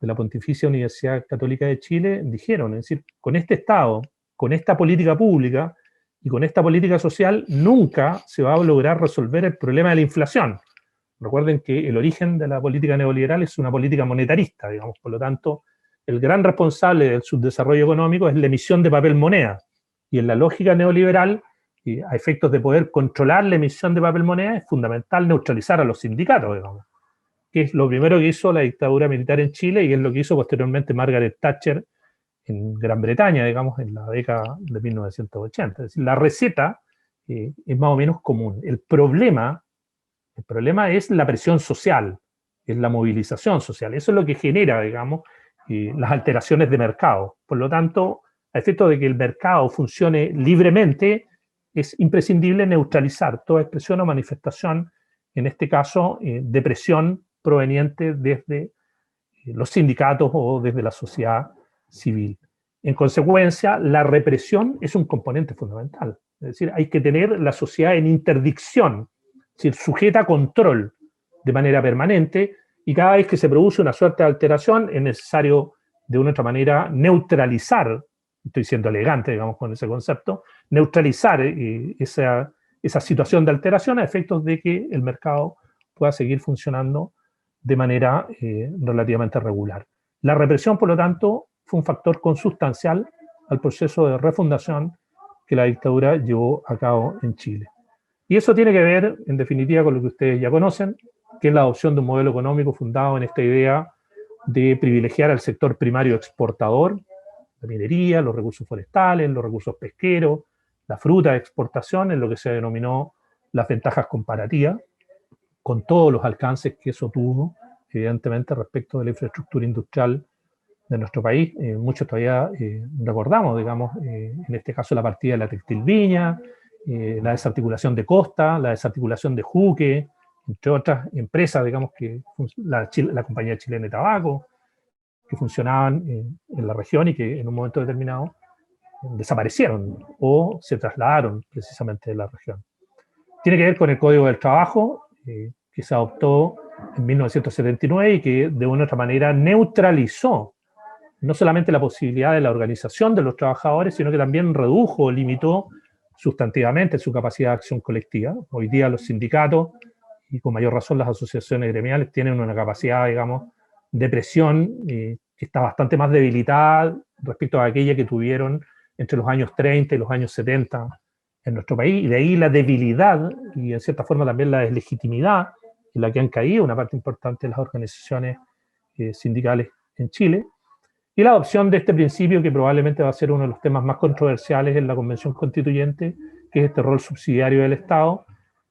de la Pontificia Universidad Católica de Chile, dijeron, es decir, con este Estado, con esta política pública y con esta política social, nunca se va a lograr resolver el problema de la inflación. Recuerden que el origen de la política neoliberal es una política monetarista, digamos, por lo tanto, el gran responsable del subdesarrollo económico es la emisión de papel moneda. Y en la lógica neoliberal, y a efectos de poder controlar la emisión de papel moneda, es fundamental neutralizar a los sindicatos, digamos, que es lo primero que hizo la dictadura militar en Chile y es lo que hizo posteriormente Margaret Thatcher en Gran Bretaña, digamos, en la década de 1980. Es decir, la receta es más o menos común. El problema es la presión social, es la movilización social. Eso es lo que genera, digamos, las alteraciones de mercado. Por lo tanto, a efecto de que el mercado funcione libremente, es imprescindible neutralizar toda expresión o manifestación, en este caso, de presión proveniente desde los sindicatos o desde la sociedad civil. En consecuencia, la represión es un componente fundamental. Es decir, hay que tener la sociedad en interdicción, es decir, sujeta a control de manera permanente, y cada vez que se produce una suerte de alteración es necesario, de una u otra manera, neutralizar, estoy siendo elegante, digamos, con ese concepto, neutralizar esa situación de alteración a efectos de que el mercado pueda seguir funcionando de manera relativamente regular. La represión, por lo tanto, fue un factor consustancial al proceso de refundación que la dictadura llevó a cabo en Chile. Y eso tiene que ver, en definitiva, con lo que ustedes ya conocen, que es la adopción de un modelo económico fundado en esta idea de privilegiar al sector primario exportador, la minería, los recursos forestales, los recursos pesqueros, la fruta de exportación, en lo que se denominó las ventajas comparativas, con todos los alcances que eso tuvo, evidentemente, respecto de la infraestructura industrial de nuestro país. Muchos todavía recordamos, digamos, en este caso la partida de la Textil Viña, la desarticulación de Costa, la desarticulación de Juque, entre otras empresas, digamos, que la Compañía Chilena de Tabaco, que funcionaban en la región y que en un momento determinado desaparecieron o se trasladaron precisamente de la región. Tiene que ver con el Código del Trabajo, que se adoptó en 1979 y que de una u otra manera neutralizó no solamente la posibilidad de la organización de los trabajadores, sino que también redujo o limitó sustantivamente su capacidad de acción colectiva. Hoy día los sindicatos, y con mayor razón las asociaciones gremiales, tienen una capacidad, digamos, de presión que está bastante más debilitada respecto a aquella que tuvieron entre los años 30 y los años 70 en nuestro país, y de ahí la debilidad y en cierta forma también la deslegitimidad en la que han caído una parte importante de las organizaciones sindicales en Chile, y la adopción de este principio que probablemente va a ser uno de los temas más controversiales en la Convención Constituyente, que es este rol subsidiario del Estado,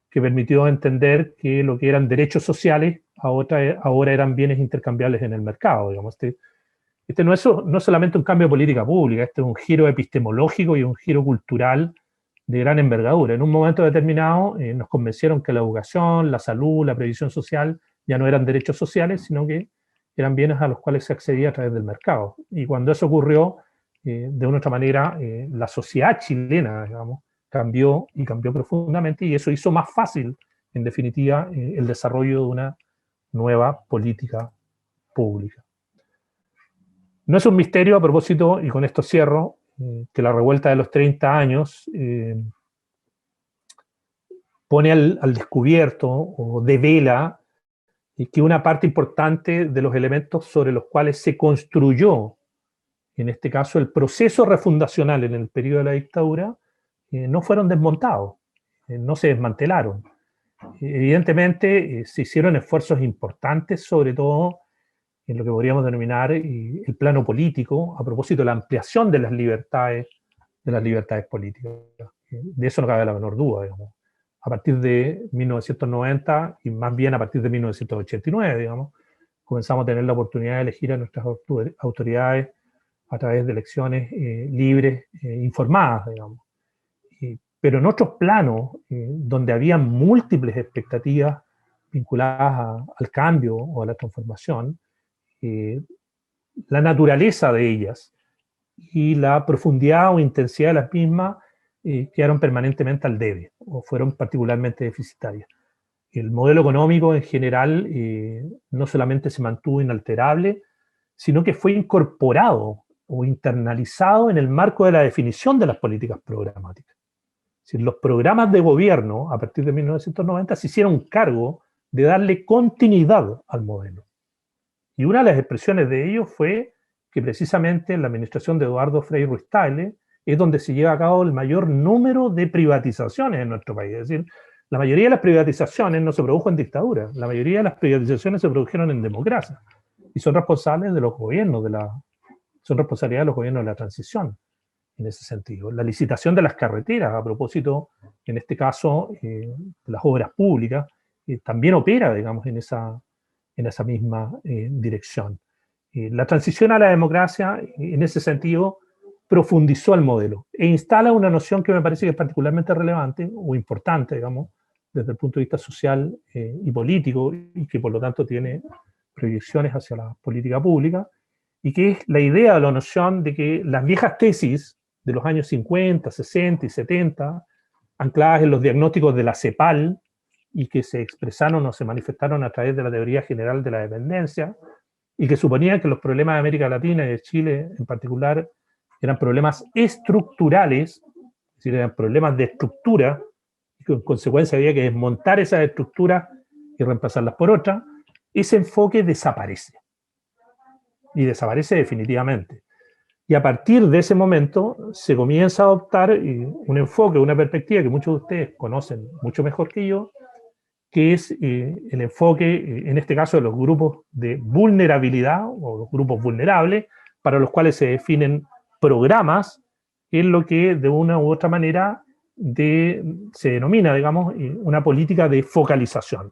que permitió entender que lo que eran derechos sociales ahora eran bienes intercambiables en el mercado. Digamos. Este no es solamente un cambio de política pública, este es un giro epistemológico y un giro cultural de gran envergadura. En un momento determinado nos convencieron que la educación, la salud, la previsión social ya no eran derechos sociales, sino que eran bienes a los cuales se accedía a través del mercado. Y cuando eso ocurrió, de una u otra manera, la sociedad chilena, digamos, cambió y cambió profundamente, y eso hizo más fácil, en definitiva, el desarrollo de una nueva política pública. No es un misterio, a propósito, y con esto cierro, que la revuelta de los 30 años pone al descubierto o devela que una parte importante de los elementos sobre los cuales se construyó, en este caso, el proceso refundacional en el periodo de la dictadura, no fueron desmontados, no se desmantelaron. Evidentemente, se hicieron esfuerzos importantes, sobre todo en lo que podríamos denominar el plano político, a propósito de la ampliación de las libertades políticas. De eso no cabe la menor duda, digamos. A partir de 1990 y más bien a partir de 1989, digamos, comenzamos a tener la oportunidad de elegir a nuestras autoridades a través de elecciones libres, informadas, digamos. Pero en otros planos, donde había múltiples expectativas vinculadas al cambio o a la transformación, la naturaleza de ellas y la profundidad o intensidad de las mismas quedaron permanentemente al debe o fueron particularmente deficitarias. El modelo económico en general no solamente se mantuvo inalterable, sino que fue incorporado o internalizado en el marco de la definición de las políticas programáticas. Es decir, los programas de gobierno a partir de 1990 se hicieron cargo de darle continuidad al modelo. Y una de las expresiones de ello fue que precisamente en la administración de Eduardo Frei Ruiz-Tagle es donde se lleva a cabo el mayor número de privatizaciones en nuestro país. Es decir, la mayoría de las privatizaciones no se produjo en dictadura, la mayoría de las privatizaciones se produjeron en democracia y son responsables de los gobiernos, son responsabilidad de los gobiernos de la transición. en ese sentido. La licitación de las carreteras, a propósito, en este caso, de las obras públicas, también opera, digamos, en esa misma dirección. La transición a la democracia, en ese sentido, profundizó el modelo e instala una noción que me parece que es particularmente relevante o importante, digamos, desde el punto de vista social y político, y que por lo tanto tiene proyecciones hacia la política pública, y que es la idea o la noción de que las viejas tesis de los años 50, 60 y 70, ancladas en los diagnósticos de la CEPAL, y que se expresaron o se manifestaron a través de la teoría general de la dependencia, y que suponían que los problemas de América Latina y de Chile en particular eran problemas estructurales, es decir, eran problemas de estructura, y que en consecuencia había que desmontar esas estructuras y reemplazarlas por otras. Ese enfoque desaparece, y desaparece definitivamente. Y a partir de ese momento se comienza a adoptar un enfoque, una perspectiva que muchos de ustedes conocen mucho mejor que yo, que es el enfoque, en este caso, de los grupos de vulnerabilidad o los grupos vulnerables, para los cuales se definen programas, en lo que de una u otra manera se denomina, digamos, una política de focalización.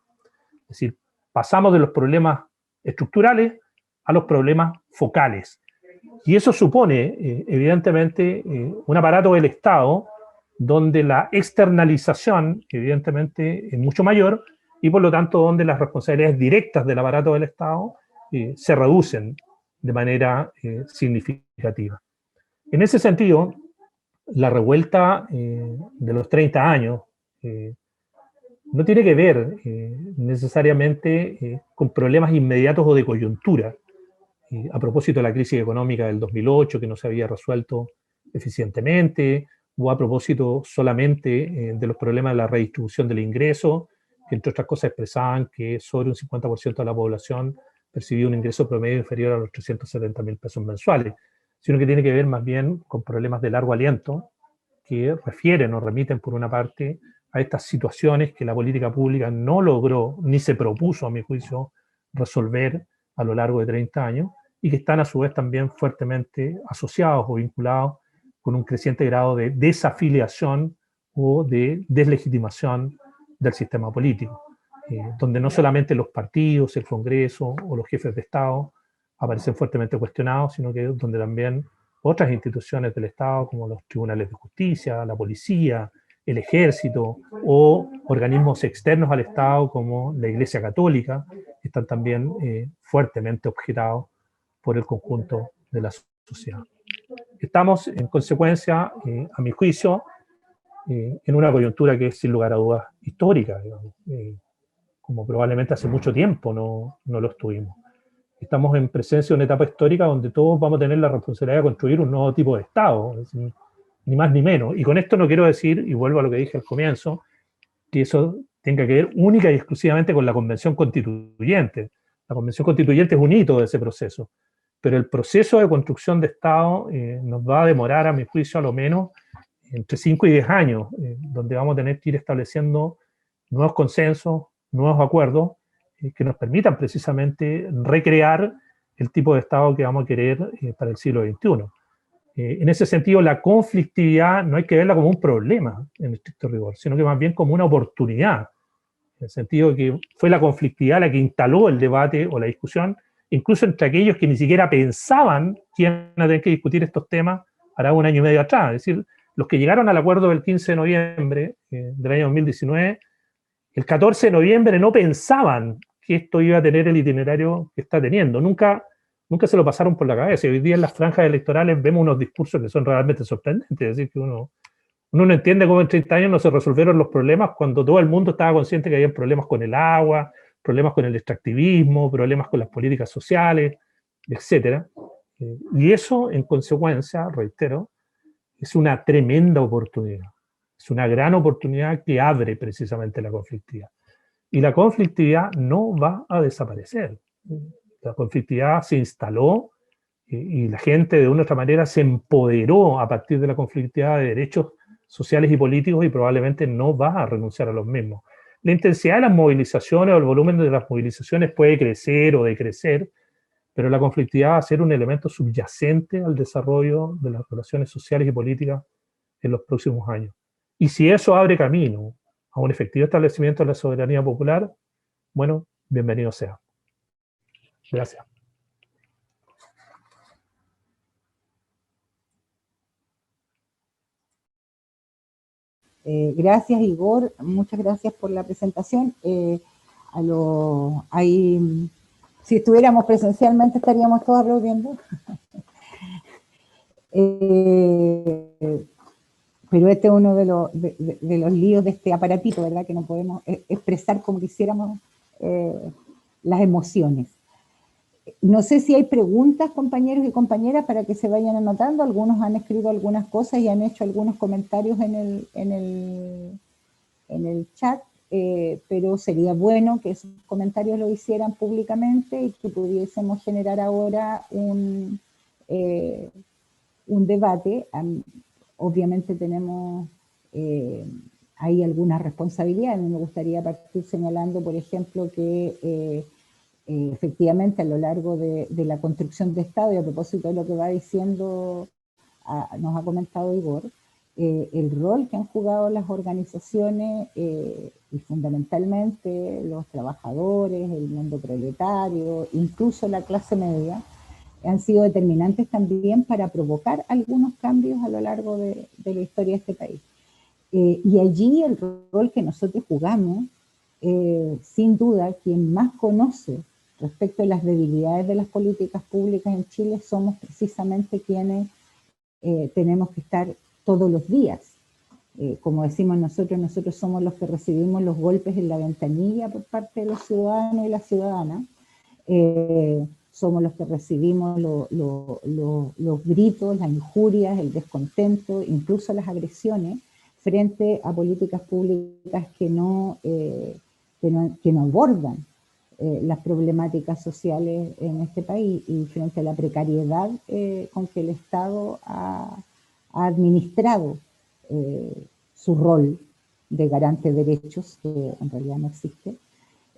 Es decir, pasamos de los problemas estructurales a los problemas focales. Y eso supone, evidentemente, un aparato del Estado donde la externalización, evidentemente, es mucho mayor, y por lo tanto donde las responsabilidades directas del aparato del Estado se reducen de manera significativa. En ese sentido, la revuelta de los 30 años no tiene que ver necesariamente con problemas inmediatos o de coyuntura. A propósito de la crisis económica del 2008, que no se había resuelto eficientemente, o a propósito solamente de los problemas de la redistribución del ingreso, que entre otras cosas expresaban que sobre un 50% de la población percibía un ingreso promedio inferior a los 370.000 pesos mensuales, sino que tiene que ver más bien con problemas de largo aliento que refieren o remiten por una parte a estas situaciones que la política pública no logró ni se propuso, a mi juicio, resolver a lo largo de 30 años, y que están a su vez también fuertemente asociados o vinculados con un creciente grado de desafiliación o de deslegitimación del sistema político, donde no solamente los partidos, el Congreso o los jefes de Estado aparecen fuertemente cuestionados, sino que donde también otras instituciones del Estado, como los tribunales de justicia, la policía, el ejército o organismos externos al Estado como la Iglesia Católica, están también fuertemente objetados por el conjunto de la sociedad. Estamos, en consecuencia, a mi juicio, en una coyuntura que es sin lugar a dudas histórica, digamos, como probablemente hace mucho tiempo no lo estuvimos. Estamos en presencia de una etapa histórica donde todos vamos a tener la responsabilidad de construir un nuevo tipo de Estado, ni más ni menos. Y con esto no quiero decir, y vuelvo a lo que dije al comienzo, que eso tenga que ver única y exclusivamente con la Convención Constituyente. La Convención Constituyente es un hito de ese proceso, pero el proceso de construcción de Estado nos va a demorar, a mi juicio, a lo menos entre 5 y 10 años, donde vamos a tener que ir estableciendo nuevos consensos, nuevos acuerdos, que nos permitan precisamente recrear el tipo de Estado que vamos a querer para el siglo XXI. En ese sentido, la conflictividad no hay que verla como un problema en estricto rigor, sino que más bien como una oportunidad, en el sentido de que fue la conflictividad la que instaló el debate o la discusión, incluso entre aquellos que ni siquiera pensaban que iban a tener que discutir estos temas hará un año y medio atrás. Es decir, los que llegaron al acuerdo del 15 de noviembre del año 2019, el 14 de noviembre no pensaban que esto iba a tener el itinerario que está teniendo. Nunca se lo pasaron por la cabeza. Y hoy día en las franjas electorales vemos unos discursos que son realmente sorprendentes. Es decir, que uno no entiende cómo en 30 años no se resolvieron los problemas cuando todo el mundo estaba consciente que había problemas con el agua, problemas con el extractivismo, problemas con las políticas sociales, etc. Y eso, en consecuencia, reitero, es una tremenda oportunidad. Es una gran oportunidad que abre precisamente la conflictividad. Y la conflictividad no va a desaparecer. La conflictividad se instaló y la gente de una u otra manera se empoderó a partir de la conflictividad de derechos sociales y políticos y probablemente no va a renunciar a los mismos. La intensidad de las movilizaciones o el volumen de las movilizaciones puede crecer o decrecer, pero la conflictividad va a ser un elemento subyacente al desarrollo de las relaciones sociales y políticas en los próximos años. Y si eso abre camino a un efectivo establecimiento de la soberanía popular, bueno, bienvenido sea. Gracias. Gracias, Igor. Muchas gracias por la presentación. Si estuviéramos presencialmente estaríamos todos aplaudiendo. Pero este es uno de los líos de este aparatito, ¿verdad? Que no podemos expresar como quisiéramos las emociones. No sé si hay preguntas, compañeros y compañeras, para que se vayan anotando. Algunos han escrito algunas cosas y han hecho algunos comentarios en el chat, pero sería bueno que esos comentarios lo hicieran públicamente y que pudiésemos generar ahora un debate. Obviamente tenemos ahí algunas responsabilidades. A mí me gustaría partir señalando, por ejemplo, que efectivamente a lo largo de la construcción de Estado, y a propósito de lo que va diciendo, nos ha comentado Igor, el rol que han jugado las organizaciones y fundamentalmente los trabajadores, el mundo proletario, incluso la clase media, han sido determinantes también para provocar algunos cambios a lo largo de la historia de este país. Y allí el rol que nosotros jugamos, sin duda, quien más conoce respecto de las debilidades de las políticas públicas en Chile somos precisamente quienes tenemos que estar todos los días. Como decimos nosotros somos los que recibimos los golpes en la ventanilla por parte de los ciudadanos y las ciudadanas. Somos los que recibimos los gritos, las injurias, el descontento, incluso las agresiones frente a políticas públicas que no abordan las problemáticas sociales en este país y frente a la precariedad con que el Estado ha administrado su rol de garante de derechos, que en realidad no existe.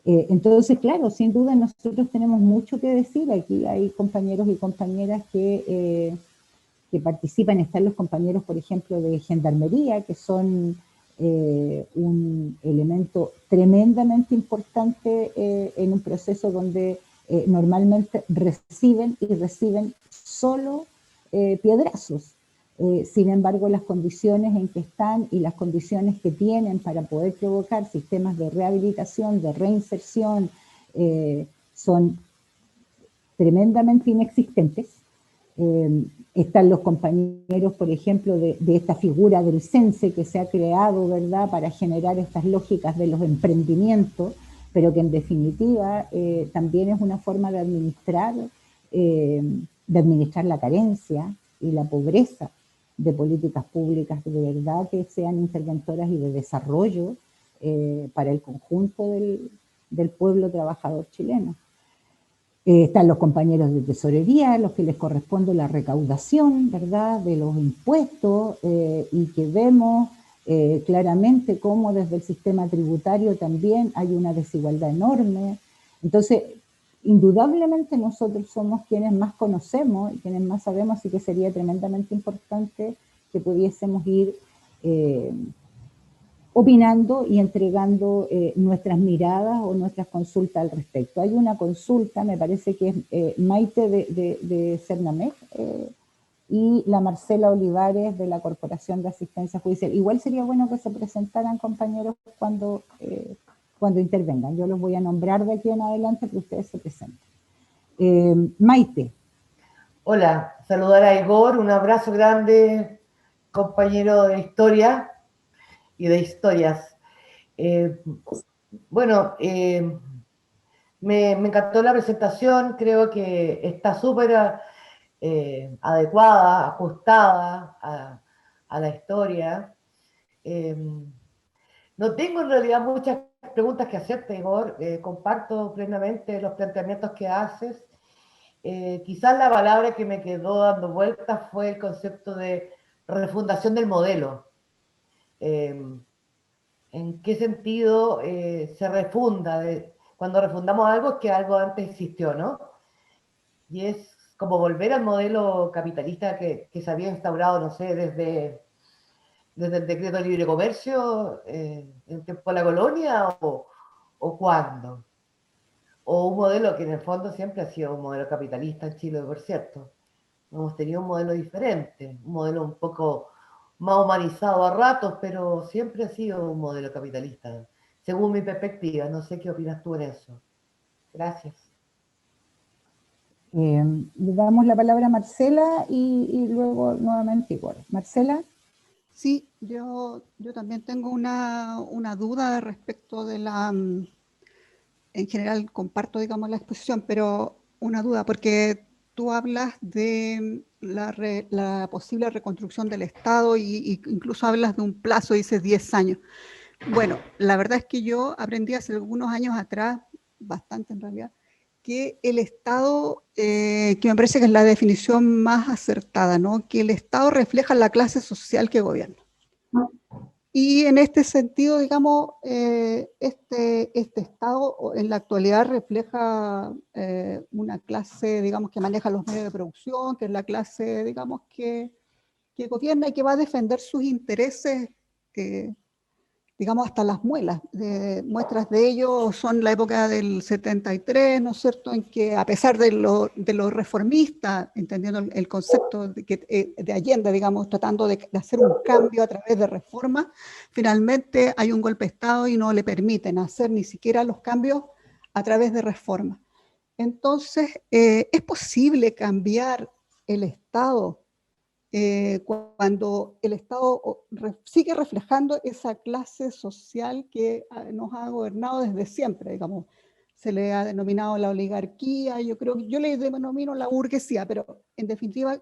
Entonces, claro, sin duda nosotros tenemos mucho que decir. Aquí hay compañeros y compañeras que participan. Están los compañeros, por ejemplo, de Gendarmería, que son un elemento tremendamente importante en un proceso donde normalmente reciben solo piedrazos. Sin embargo, las condiciones en que están y las condiciones que tienen para poder provocar sistemas de rehabilitación, de reinserción, son tremendamente inexistentes. Están los compañeros, por ejemplo, de esta figura del CENSE que se ha creado, ¿verdad?, para generar estas lógicas de los emprendimientos, pero que en definitiva también es una forma de administrar la carencia y la pobreza de políticas públicas de verdad que sean interventoras y de desarrollo para el conjunto del pueblo trabajador chileno. Están los compañeros de tesorería, los que les corresponde la recaudación, ¿verdad?, de los impuestos, y que vemos claramente cómo desde el sistema tributario también hay una desigualdad enorme. Entonces, indudablemente nosotros somos quienes más conocemos y quienes más sabemos, así que sería tremendamente importante que pudiésemos ir opinando y entregando nuestras miradas o nuestras consultas al respecto. Hay una consulta, me parece que es Maite de Cernamec y la Marcela Olivares de la Corporación de Asistencia Judicial. Igual sería bueno que se presentaran, compañeros, cuando intervengan. Yo los voy a nombrar de aquí en adelante que ustedes se presenten. Maite. Hola, saludar a Igor, un abrazo grande, compañero de historia y de historias. Me encantó la presentación, creo que está súper adecuada, ajustada a la historia. No tengo en realidad muchas preguntas que hacerte, Igor. Comparto plenamente los planteamientos que haces. Quizás la palabra que me quedó dando vueltas fue el concepto de refundación del modelo. ¿En qué sentido se refunda? Cuando refundamos algo es que algo antes existió, ¿no? y es como volver al modelo capitalista que se había instaurado, no sé, desde el decreto de libre comercio en el tiempo de la colonia o cuándo. O un modelo que en el fondo siempre ha sido un modelo capitalista en Chile, por cierto. Hemos tenido un modelo diferente, un modelo un poco más humanizado a ratos, pero siempre ha sido un modelo capitalista, según mi perspectiva. No sé qué opinas tú en eso. Gracias. Le damos la palabra a Marcela y luego nuevamente Igor. Marcela. Sí, yo también tengo una duda respecto de en general comparto, digamos, la exposición, pero una duda, porque tú hablas de la posible reconstrucción del Estado y incluso hablas de un plazo, dices 10 años. Bueno, la verdad es que yo aprendí hace algunos años atrás, bastante en realidad, que el Estado, que me parece que es la definición más acertada, ¿no? Que el Estado refleja la clase social que gobierna. Y en este sentido, digamos, este Estado en la actualidad refleja una clase, digamos, que maneja los medios de producción, que es la clase, digamos, que gobierna y que va a defender sus intereses, digamos, hasta las muelas. Muestras de ello son la época del 73, ¿no es cierto?, en que a pesar de lo reformista, entendiendo el concepto de Allende, digamos, tratando de hacer un cambio a través de reformas, finalmente hay un golpe de Estado y no le permiten hacer ni siquiera los cambios a través de reformas. Entonces, ¿es posible cambiar el Estado cuando el Estado sigue reflejando esa clase social que nos ha gobernado desde siempre, digamos? Se le ha denominado la oligarquía, yo le denomino la burguesía, pero en definitiva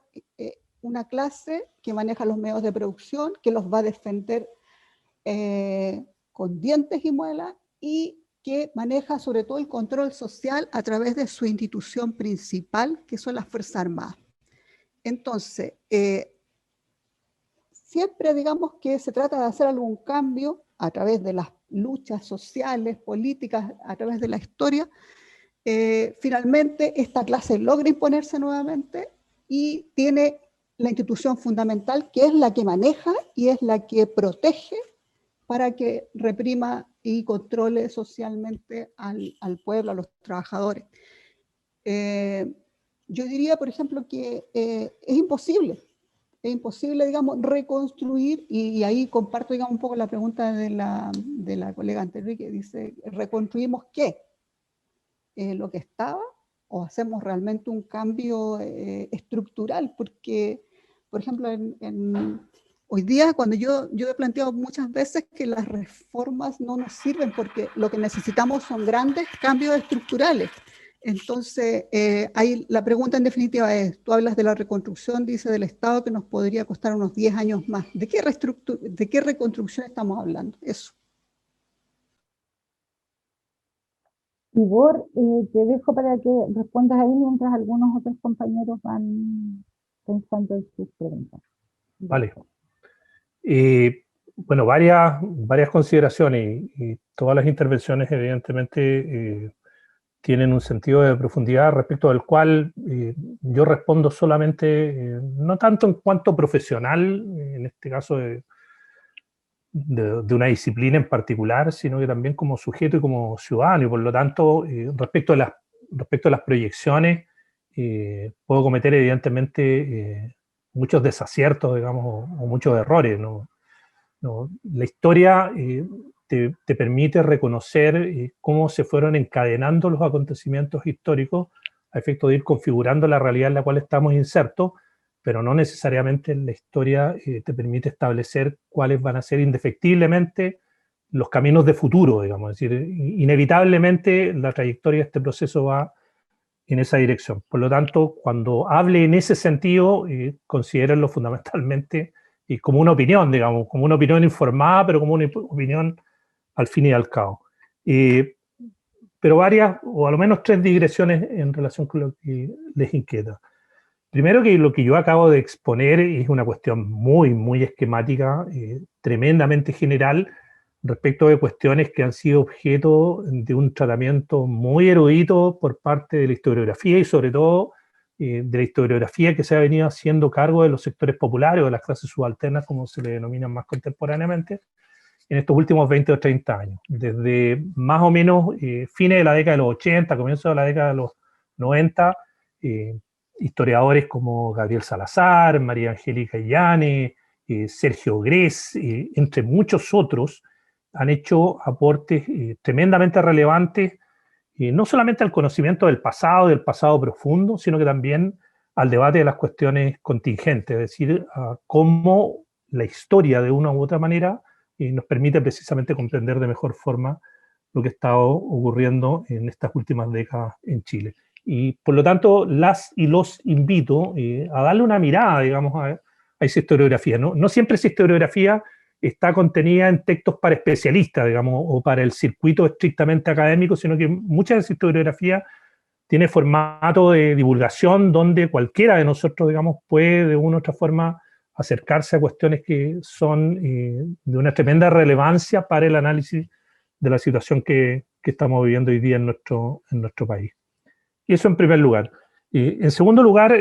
una clase que maneja los medios de producción, que los va a defender con dientes y muelas, y que maneja sobre todo el control social a través de su institución principal, que son las Fuerzas Armadas. Entonces, siempre digamos que se trata de hacer algún cambio a través de las luchas sociales, políticas, a través de la historia. Finalmente esta clase logra imponerse nuevamente y tiene la institución fundamental, que es la que maneja y es la que protege para que reprima y controle socialmente al pueblo, a los trabajadores. Yo diría, por ejemplo, que es imposible, digamos, reconstruir, y ahí comparto, digamos, un poco la pregunta de la colega anterior, que dice, ¿reconstruimos qué? ¿Lo que estaba? ¿O hacemos realmente un cambio estructural? Porque, por ejemplo, hoy día, cuando yo he planteado muchas veces que las reformas no nos sirven porque lo que necesitamos son grandes cambios estructurales. Entonces, ahí la pregunta en definitiva es, tú hablas de la reconstrucción, dice, del Estado, que nos podría costar unos 10 años más. ¿De qué reconstrucción estamos hablando? Eso. Igor, te dejo para que respondas ahí mientras algunos otros compañeros van pensando en sus preguntas. Vale. Bueno, varias consideraciones y todas las intervenciones evidentemente tienen un sentido de profundidad respecto del cual yo respondo solamente, no tanto en cuanto profesional, en este caso de una disciplina en particular, sino que también como sujeto y como ciudadano, y por lo tanto, respecto a las proyecciones, puedo cometer evidentemente muchos desaciertos, digamos, o muchos errores, ¿no? La historia te permite reconocer cómo se fueron encadenando los acontecimientos históricos a efecto de ir configurando la realidad en la cual estamos insertos, pero no necesariamente la historia te permite establecer cuáles van a ser indefectiblemente los caminos de futuro, digamos. Es decir, inevitablemente la trayectoria de este proceso va en esa dirección. Por lo tanto, cuando hable en ese sentido, considérenlo fundamentalmente como una opinión, digamos, como una opinión informada, pero como una opinión al fin y al cabo. Pero varias, o a lo menos tres digresiones en relación con lo que les inquieta. Primero, que lo que yo acabo de exponer es una cuestión muy esquemática, tremendamente general, respecto de cuestiones que han sido objeto de un tratamiento muy erudito por parte de la historiografía y sobre todo de la historiografía que se ha venido haciendo cargo de los sectores populares o de las clases subalternas, como se le denominan más contemporáneamente, en estos últimos 20 o 30 años. Desde más o menos fines de la década de los 80, comienzo de la década de los 90, historiadores como Gabriel Salazar, María Angélica Illane, Sergio Grés, entre muchos otros, han hecho aportes tremendamente relevantes, no solamente al conocimiento del pasado profundo, sino que también al debate de las cuestiones contingentes, es decir, a cómo la historia de una u otra manera nos permite precisamente comprender de mejor forma lo que ha estado ocurriendo en estas últimas décadas en Chile. Y por lo tanto, las y los invito a darle una mirada, digamos, a esa historiografía. No siempre esa historiografía está contenida en textos para especialistas, digamos, o para el circuito estrictamente académico, sino que mucha de esa historiografía tiene formato de divulgación donde cualquiera de nosotros, digamos, puede de una u otra forma acercarse a cuestiones que son de una tremenda relevancia para el análisis de la situación que estamos viviendo hoy día en nuestro país. Y eso en primer lugar. En segundo lugar,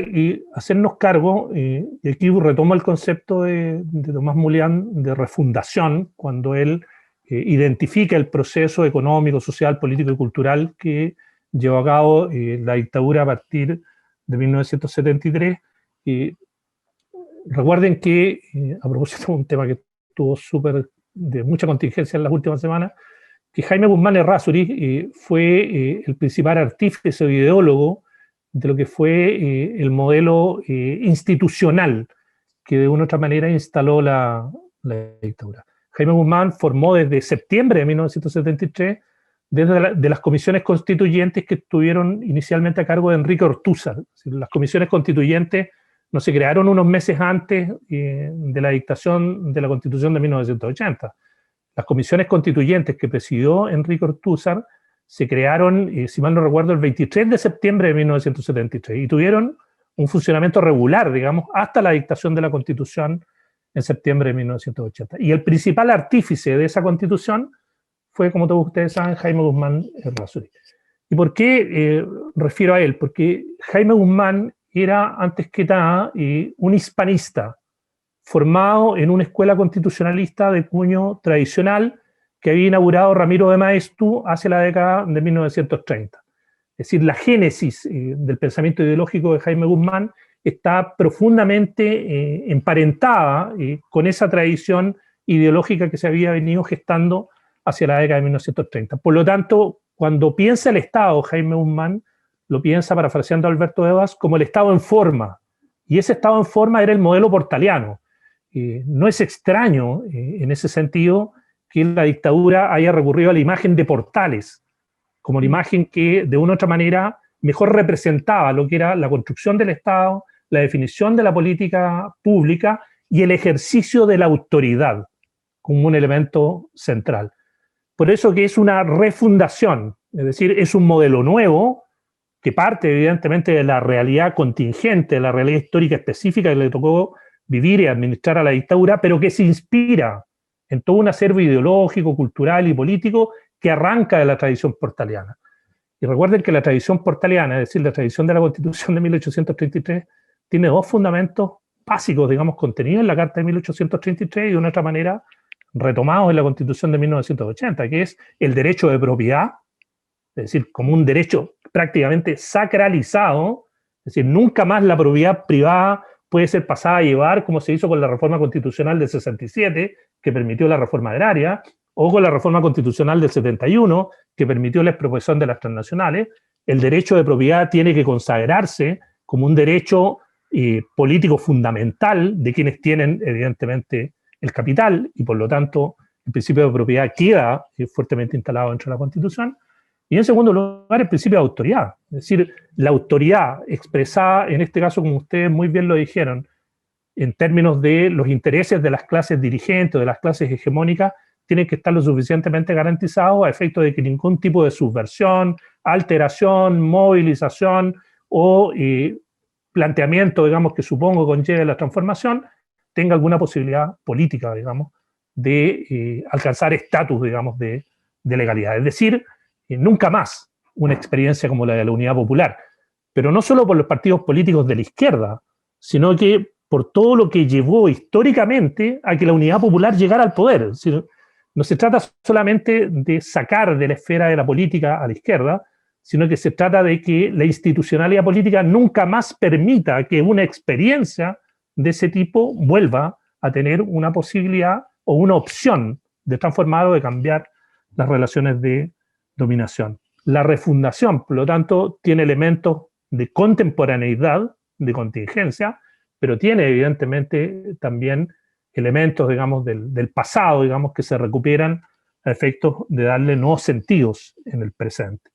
hacernos cargo, y aquí retomo el concepto de Tomás Mulián de refundación, cuando él identifica el proceso económico, social, político y cultural que llevó a cabo la dictadura a partir de 1973. Recuerden que, a propósito de un tema que tuvo de mucha contingencia en las últimas semanas, que Jaime Guzmán Errázuriz fue el principal artífice o ideólogo de lo que fue el modelo institucional que de una u otra manera instaló la dictadura. Jaime Guzmán formó desde septiembre de 1973 de las comisiones constituyentes que estuvieron inicialmente a cargo de Enrique Ortúzar. Las comisiones constituyentes no se crearon unos meses antes de la dictación de la Constitución de 1980. Las comisiones constituyentes que presidió Enrique Ortúzar se crearon, si mal no recuerdo, el 23 de septiembre de 1973 y tuvieron un funcionamiento regular, digamos, hasta la dictación de la Constitución en septiembre de 1980. Y el principal artífice de esa Constitución fue, como todos ustedes saben, Jaime Guzmán Errázuriz. ¿Y por qué refiero a él? Porque Jaime Guzmán era, antes que nada, un hispanista formado en una escuela constitucionalista de cuño tradicional que había inaugurado Ramiro de Maeztu hacia la década de 1930. Es decir, la génesis del pensamiento ideológico de Jaime Guzmán está profundamente emparentada con esa tradición ideológica que se había venido gestando hacia la década de 1930. Por lo tanto, cuando piensa el Estado, Jaime Guzmán lo piensa, parafraseando a Alberto Evas, como el Estado en forma. Y ese Estado en forma era el modelo portaliano. No es extraño, en ese sentido, que la dictadura haya recurrido a la imagen de Portales, como la imagen que de una u otra manera mejor representaba lo que era la construcción del Estado, la definición de la política pública y el ejercicio de la autoridad como un elemento central. Por eso que es una refundación, es decir, es un modelo nuevo que parte evidentemente de la realidad contingente, de la realidad histórica específica que le tocó vivir y administrar a la dictadura, pero que se inspira en todo un acervo ideológico, cultural y político que arranca de la tradición portaliana. Y recuerden que la tradición portaliana, es decir, la tradición de la Constitución de 1833, tiene dos fundamentos básicos, digamos, contenidos en la Carta de 1833 y de una otra manera retomados en la Constitución de 1980, que es el derecho de propiedad, es decir, como un derecho prácticamente sacralizado, es decir, nunca más la propiedad privada puede ser pasada a llevar, como se hizo con la reforma constitucional del 67, que permitió la reforma agraria, o con la reforma constitucional del 71, que permitió la expropiación de las transnacionales. El derecho de propiedad tiene que consagrarse como un derecho político fundamental de quienes tienen, evidentemente, el capital, y por lo tanto, el principio de propiedad queda fuertemente instalado dentro de la Constitución. Y en segundo lugar, el principio de autoridad. Es decir, la autoridad expresada, en este caso, como ustedes muy bien lo dijeron, en términos de los intereses de las clases dirigentes o de las clases hegemónicas, tienen que estar lo suficientemente garantizados a efecto de que ningún tipo de subversión, alteración, movilización o planteamiento, digamos, que supongo conlleve la transformación, tenga alguna posibilidad política, digamos, de alcanzar estatus, digamos, de legalidad. Es decir, nunca más una experiencia como la de la Unidad Popular. pero no solo por los partidos políticos de la izquierda, sino que por todo lo que llevó históricamente a que la Unidad Popular llegara al poder. Es decir, no se trata solamente de sacar de la esfera de la política a la izquierda, sino que se trata de que la institucionalidad política nunca más permita que una experiencia de ese tipo vuelva a tener una posibilidad o una opción de transformar o de cambiar las relaciones de dominación. La refundación, por lo tanto, tiene elementos de contemporaneidad, de contingencia, pero tiene evidentemente también elementos, digamos, del pasado, digamos, que se recuperan a efectos de darle nuevos sentidos en el presente.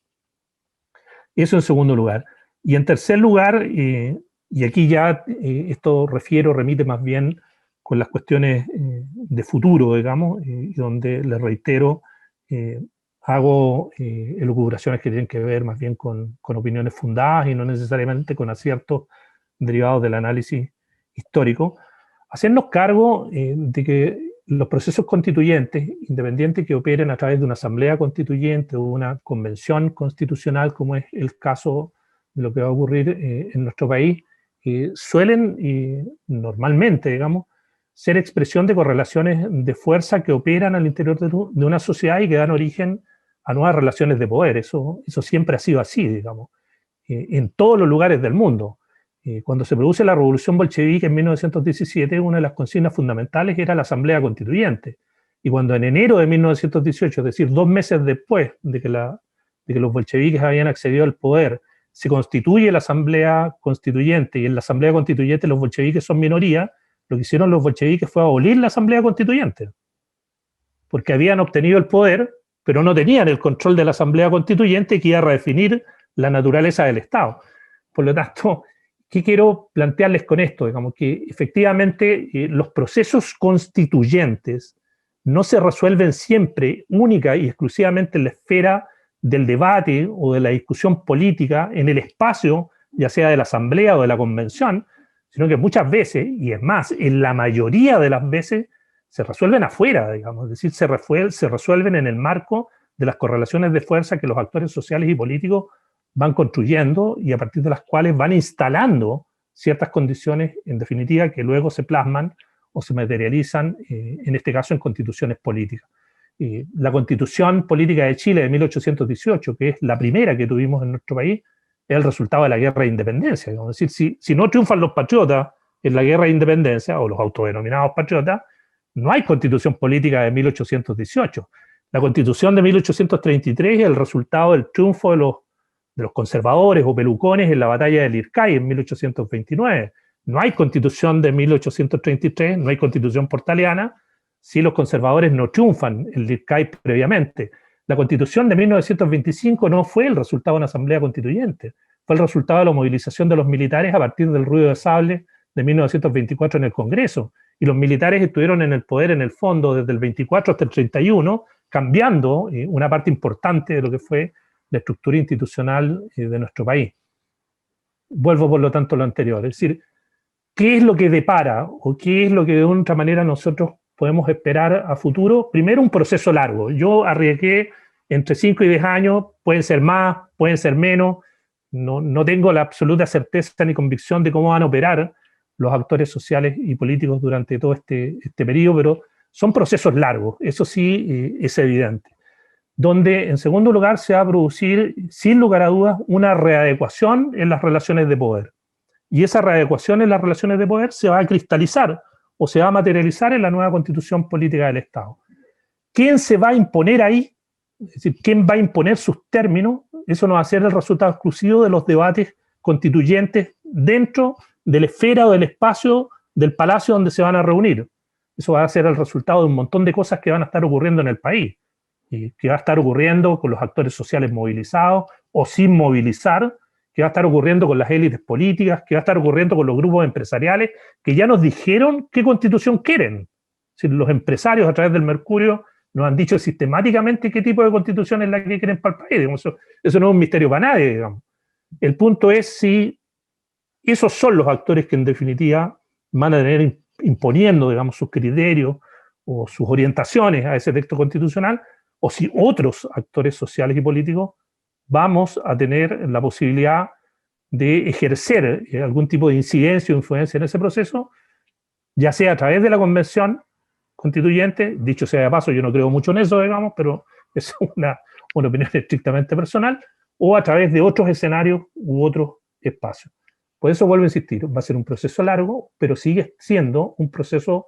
Eso en segundo lugar. Y en tercer lugar, y aquí ya esto remite más bien con las cuestiones de futuro, digamos, y donde les reitero, hago elucubraciones que tienen que ver más bien con opiniones fundadas y no necesariamente con aciertos derivados del análisis histórico, hacernos cargo de que los procesos constituyentes, independientes que operen a través de una asamblea constituyente o una convención constitucional, como es el caso de lo que va a ocurrir en nuestro país, suelen normalmente, digamos, ser expresión de correlaciones de fuerza que operan al interior de una sociedad y que dan origen a nuevas relaciones de poder. Eso siempre ha sido así, digamos, en todos los lugares del mundo. Cuando se produce la revolución bolchevique en 1917, una de las consignas fundamentales era la Asamblea Constituyente. Y cuando en enero de 1918, es decir, 2 meses después de que los bolcheviques habían accedido al poder, se constituye la Asamblea Constituyente, y en la Asamblea Constituyente los bolcheviques son minoría, lo que hicieron los bolcheviques fue abolir la Asamblea Constituyente, porque habían obtenido el poder, pero no tenían el control de la Asamblea Constituyente que iba a redefinir la naturaleza del Estado. Por lo tanto, ¿qué quiero plantearles con esto? Digamos que efectivamente los procesos constituyentes no se resuelven siempre única y exclusivamente en la esfera del debate o de la discusión política, en el espacio, ya sea de la asamblea o de la convención, sino que muchas veces, y es más, en la mayoría de las veces, se resuelven afuera, digamos, es decir, se resuelven en el marco de las correlaciones de fuerza que los actores sociales y políticos van construyendo y a partir de las cuales van instalando ciertas condiciones, en definitiva, que luego se plasman o se materializan, en este caso, en constituciones políticas. La Constitución Política de Chile de 1818, que es la primera que tuvimos en nuestro país, es el resultado de la guerra de independencia. Es decir, si no triunfan los patriotas en la guerra de independencia, o los autodenominados patriotas, no hay Constitución Política de 1818. La Constitución de 1833 es el resultado del triunfo de los conservadores o pelucones en la batalla del Ircay en 1829. No hay Constitución de 1833, no hay Constitución portaliana, si los conservadores no triunfan en el Ircay previamente. La Constitución de 1925 no fue el resultado de una asamblea constituyente, fue el resultado de la movilización de los militares a partir del ruido de sable de 1924 en el Congreso. Y los militares estuvieron en el poder, en el fondo, desde el 24 hasta el 31, cambiando una parte importante de lo que fue la estructura institucional de nuestro país. Vuelvo, por lo tanto, a lo anterior. Es decir, ¿qué es lo que depara o qué es lo que de otra manera nosotros podemos esperar a futuro? Primero, un proceso largo. Yo arriesgué entre 5 y 10 años, pueden ser más, pueden ser menos. No tengo la absoluta certeza ni convicción de cómo van a operar los actores sociales y políticos durante todo este periodo, pero son procesos largos, eso sí es evidente. Donde, en segundo lugar, se va a producir, sin lugar a dudas, una readecuación en las relaciones de poder. Y esa readecuación en las relaciones de poder se va a cristalizar o se va a materializar en la nueva Constitución Política del Estado. ¿Quién se va a imponer ahí? Es decir, ¿quién va a imponer sus términos? Eso no va a ser el resultado exclusivo de los debates constituyentes dentro de la esfera o del espacio del palacio donde se van a reunir. Eso va a ser el resultado de un montón de cosas que van a estar ocurriendo en el país, y que va a estar ocurriendo con los actores sociales movilizados o sin movilizar, que va a estar ocurriendo con las élites políticas, que va a estar ocurriendo con los grupos empresariales que ya nos dijeron qué constitución quieren. Es decir, los empresarios a través del Mercurio nos han dicho sistemáticamente qué tipo de constitución es la que quieren para el país. Digamos, eso no es un misterio para nadie, digamos. El punto es si esos son los actores que en definitiva van a tener imponiendo, digamos, sus criterios o sus orientaciones a ese texto constitucional, o si otros actores sociales y políticos vamos a tener la posibilidad de ejercer algún tipo de incidencia o influencia en ese proceso, ya sea a través de la convención constituyente, dicho sea de paso, yo no creo mucho en eso, digamos, pero es una opinión estrictamente personal, o a través de otros escenarios u otros espacios. Por eso vuelvo a insistir, va a ser un proceso largo, pero sigue siendo un proceso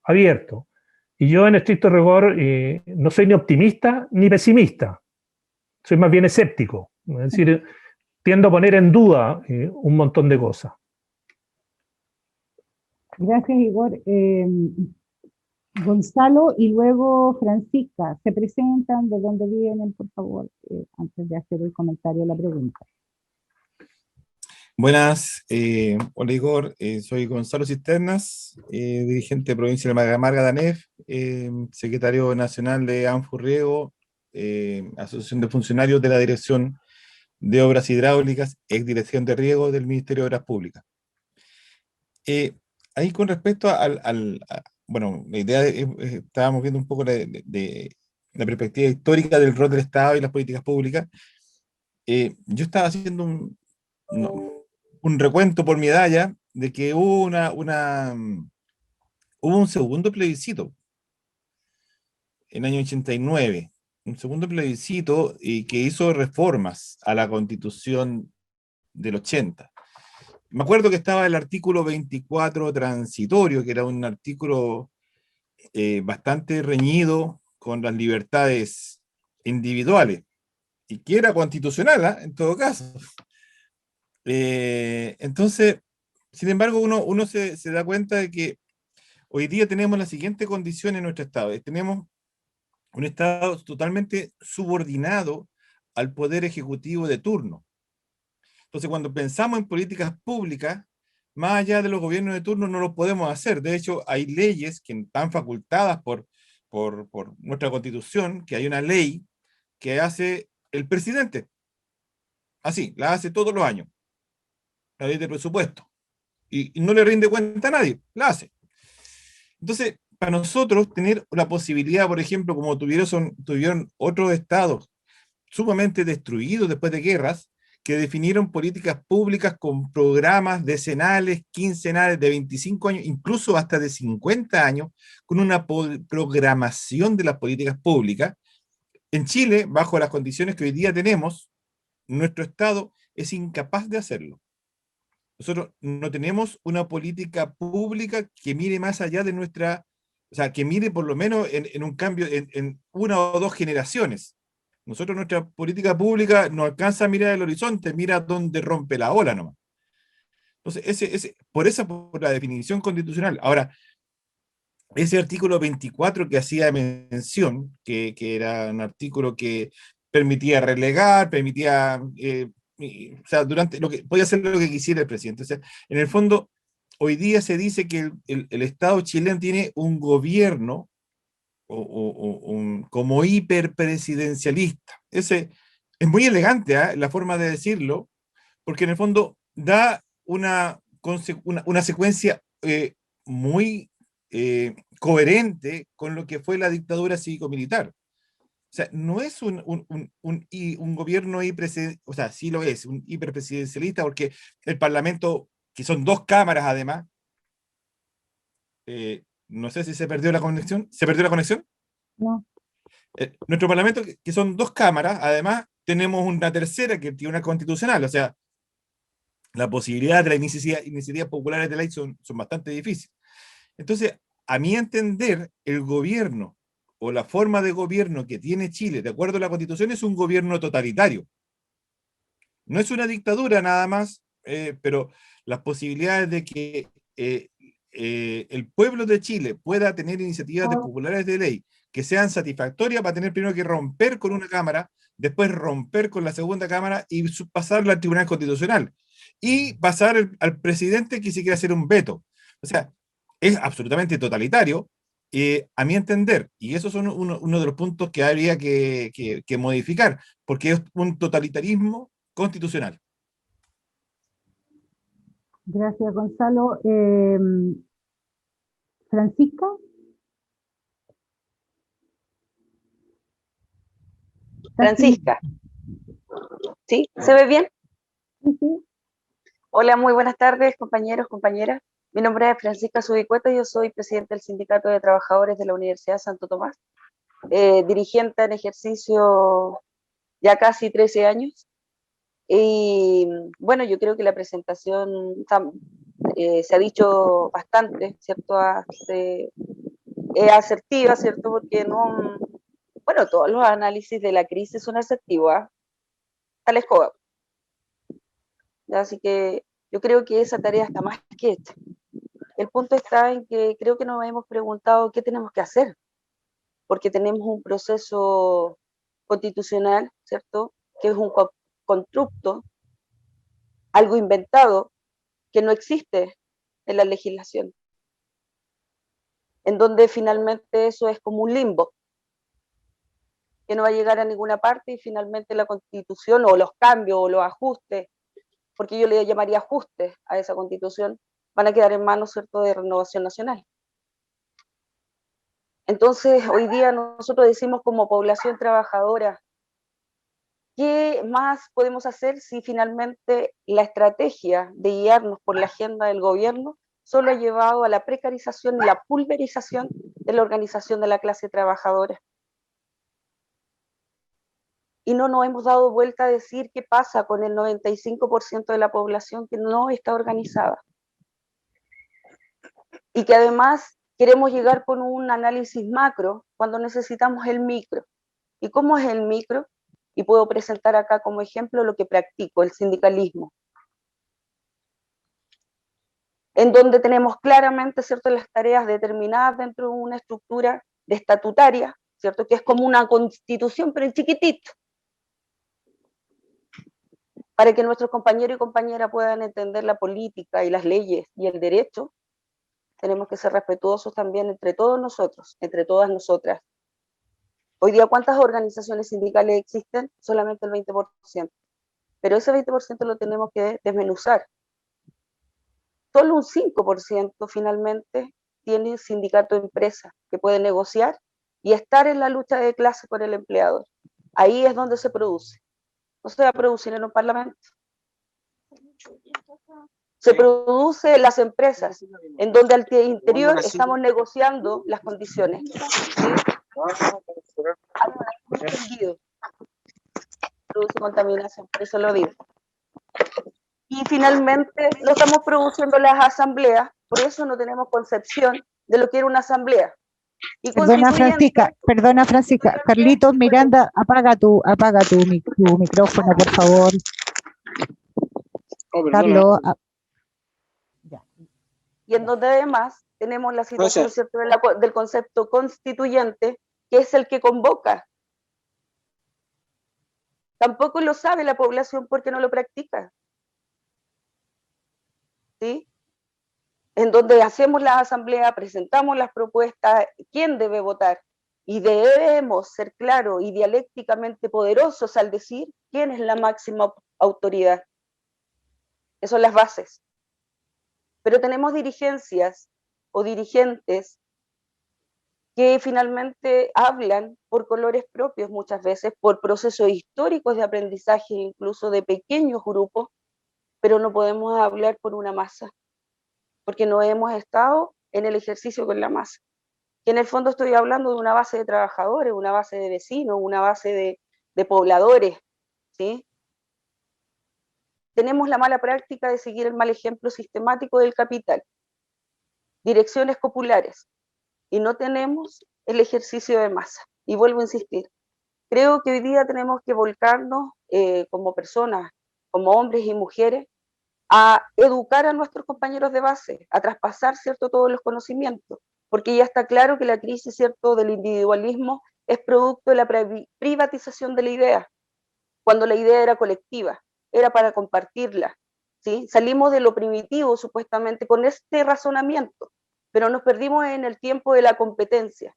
abierto. Y yo en estricto rigor no soy ni optimista ni pesimista, soy más bien escéptico, es decir, tiendo a poner en duda un montón de cosas. Gracias, Igor. Gonzalo y luego Francisca, se presentan, de dónde vienen, por favor, antes de hacer el comentario o la pregunta. Buenas, hola Igor, soy Gonzalo Cisternas, dirigente de provincia de Marga Danef, secretario nacional de ANFURRIEGO, Asociación de Funcionarios de la Dirección de Obras Hidráulicas, ex Dirección de Riego del Ministerio de Obras Públicas. Ahí con respecto bueno, la idea estábamos viendo un poco de la perspectiva histórica del rol del Estado y las políticas públicas. Yo estaba haciendo un recuento por mi edad ya, de que hubo hubo un segundo plebiscito en el año 89, un segundo plebiscito que hizo reformas a la Constitución del 80. Me acuerdo que estaba el artículo 24 transitorio, que era un artículo bastante reñido con las libertades individuales, y que era constitucional, en todo caso. Entonces, sin embargo, uno se da cuenta de que hoy día tenemos la siguiente condición en nuestro Estado. Tenemos un Estado totalmente subordinado al Poder Ejecutivo de turno. Entonces, cuando pensamos en políticas públicas, más allá de los gobiernos de turno, no lo podemos hacer. De hecho, hay leyes que están facultadas por nuestra Constitución, que hay una ley que hace el presidente. Así, la hace todos los años. La ley de presupuesto. Y no le rinde cuenta a nadie, la hace. Entonces, para nosotros tener la posibilidad, por ejemplo, como tuvieron otros estados sumamente destruidos después de guerras, que definieron políticas públicas con programas decenales, quincenales, de 25 años, incluso hasta de 50 años, con una programación de las políticas públicas. En Chile, bajo las condiciones que hoy día tenemos, nuestro Estado es incapaz de hacerlo. Nosotros no tenemos una política pública que mire más allá de o sea, que mire por lo menos en un cambio, en una o dos generaciones. Nosotros nuestra política pública no alcanza a mirar el horizonte, mira dónde rompe la ola nomás. Entonces, por la definición constitucional. Ahora, ese artículo 24 que hacía mención, que era un artículo que permitía relegar, permitía, o sea, podía hacer lo que quisiera el presidente. O sea, en el fondo, hoy día se dice que el Estado chileno tiene un gobierno como hiperpresidencialista. Ese es muy elegante, la forma de decirlo, porque en el fondo da una secuencia muy coherente con lo que fue la dictadura cívico-militar. O sea, no es un gobierno o sea, sí lo es, un hiperpresidencialista, porque el Parlamento, que son dos cámaras además, no sé si se perdió la conexión. ¿Se perdió la conexión? No. Nuestro Parlamento, que son dos cámaras, además tenemos una tercera que tiene una constitucional, o sea, la posibilidad de las iniciativas populares de ley son bastante difíciles. Entonces, a mi entender, el gobierno o la forma de gobierno que tiene Chile, de acuerdo a la Constitución, es un gobierno totalitario. No es una dictadura nada más, pero las posibilidades de que el pueblo de Chile pueda tener iniciativas populares de ley que sean satisfactorias, va a tener primero que romper con una cámara, después romper con la segunda cámara y pasarla al Tribunal Constitucional. Y pasar al presidente que se quiere hacer un veto. O sea, es absolutamente totalitario, a mi entender, y esos son uno de los puntos que habría que modificar, porque es un totalitarismo constitucional. Gracias, Gonzalo. Francisca. Francisca. ¿Sí? ¿Se ve bien? Sí, sí. Hola, muy buenas tardes, compañeros, compañeras. Mi nombre es Francisca Zubicueta, yo soy presidenta del Sindicato de Trabajadores de la Universidad de Santo Tomás, dirigente en ejercicio ya casi 13 años. Y bueno, yo creo que la presentación se ha dicho bastante, ¿cierto? Es asertiva, ¿cierto? Porque no, bueno, todos los análisis de la crisis son asertivos, ¿eh? Tal escoba. Así que yo creo que esa tarea está más que hecha. El punto está en que creo que nos hemos preguntado qué tenemos que hacer, porque tenemos un proceso constitucional, ¿cierto? Que es un constructo, algo inventado, que no existe en la legislación, en donde finalmente eso es como un limbo, que no va a llegar a ninguna parte y finalmente la constitución o los cambios o los ajustes, porque yo le llamaría ajustes a esa constitución, van a quedar en manos, ¿cierto?, de Renovación Nacional. Entonces, hoy día nosotros decimos como población trabajadora, ¿qué más podemos hacer si finalmente la estrategia de guiarnos por la agenda del gobierno solo ha llevado a la precarización y la pulverización de la organización de la clase trabajadora? Y no nos hemos dado vuelta a decir qué pasa con el 95% de la población que no está organizada. Y que además queremos llegar con un análisis macro cuando necesitamos el micro. ¿Y cómo es el micro? Y puedo presentar acá como ejemplo lo que practico, el sindicalismo, en donde tenemos claramente, ¿cierto?, las tareas determinadas dentro de una estructura de estatutaria, ¿cierto?, que es como una constitución, pero en chiquitito, para que nuestros compañeros y compañeras puedan entender la política y las leyes y el derecho. Tenemos que ser respetuosos también entre todos nosotros, entre todas nosotras. Hoy día, ¿cuántas organizaciones sindicales existen? Solamente el 20%. Pero ese 20% lo tenemos que desmenuzar. Solo un 5% finalmente tiene sindicato de empresa que puede negociar y estar en la lucha de clase con el empleador. Ahí es donde se produce. No se va a producir en un parlamento. Se produce en las empresas, en donde al interior estamos negociando las condiciones. ¿Sí? Produce contaminación, por eso lo digo. Y finalmente no estamos produciendo las asambleas, por eso no tenemos concepción de lo que era una asamblea. Y Perdona Francisca, Carlitos Miranda, apaga tu micrófono, por favor. Oh, Carlos. Y en donde además tenemos la situación, ¿cierto?, del concepto constituyente, que es el que convoca. Tampoco lo sabe la población porque no lo practica. ¿Sí? En donde hacemos la asamblea, presentamos las propuestas, quién debe votar, y debemos ser claros y dialécticamente poderosos al decir quién es la máxima autoridad. Esas son las bases. Pero tenemos dirigencias o dirigentes que finalmente hablan por colores propios muchas veces, por procesos históricos de aprendizaje, incluso de pequeños grupos, pero no podemos hablar por una masa, porque no hemos estado en el ejercicio con la masa. Que en el fondo estoy hablando de una base de trabajadores, una base de vecinos, una base de pobladores, ¿sí? Tenemos la mala práctica de seguir el mal ejemplo sistemático del capital, direcciones populares, y no tenemos el ejercicio de masa. Y vuelvo a insistir, creo que hoy día tenemos que volcarnos como personas, como hombres y mujeres, a educar a nuestros compañeros de base, a traspasar, ¿cierto?, todos los conocimientos, porque ya está claro que la crisis, ¿cierto?, del individualismo es producto de la privatización de la idea, cuando la idea era colectiva, era para compartirla, ¿sí? Salimos de lo primitivo, supuestamente, con este razonamiento, pero nos perdimos en el tiempo de la competencia.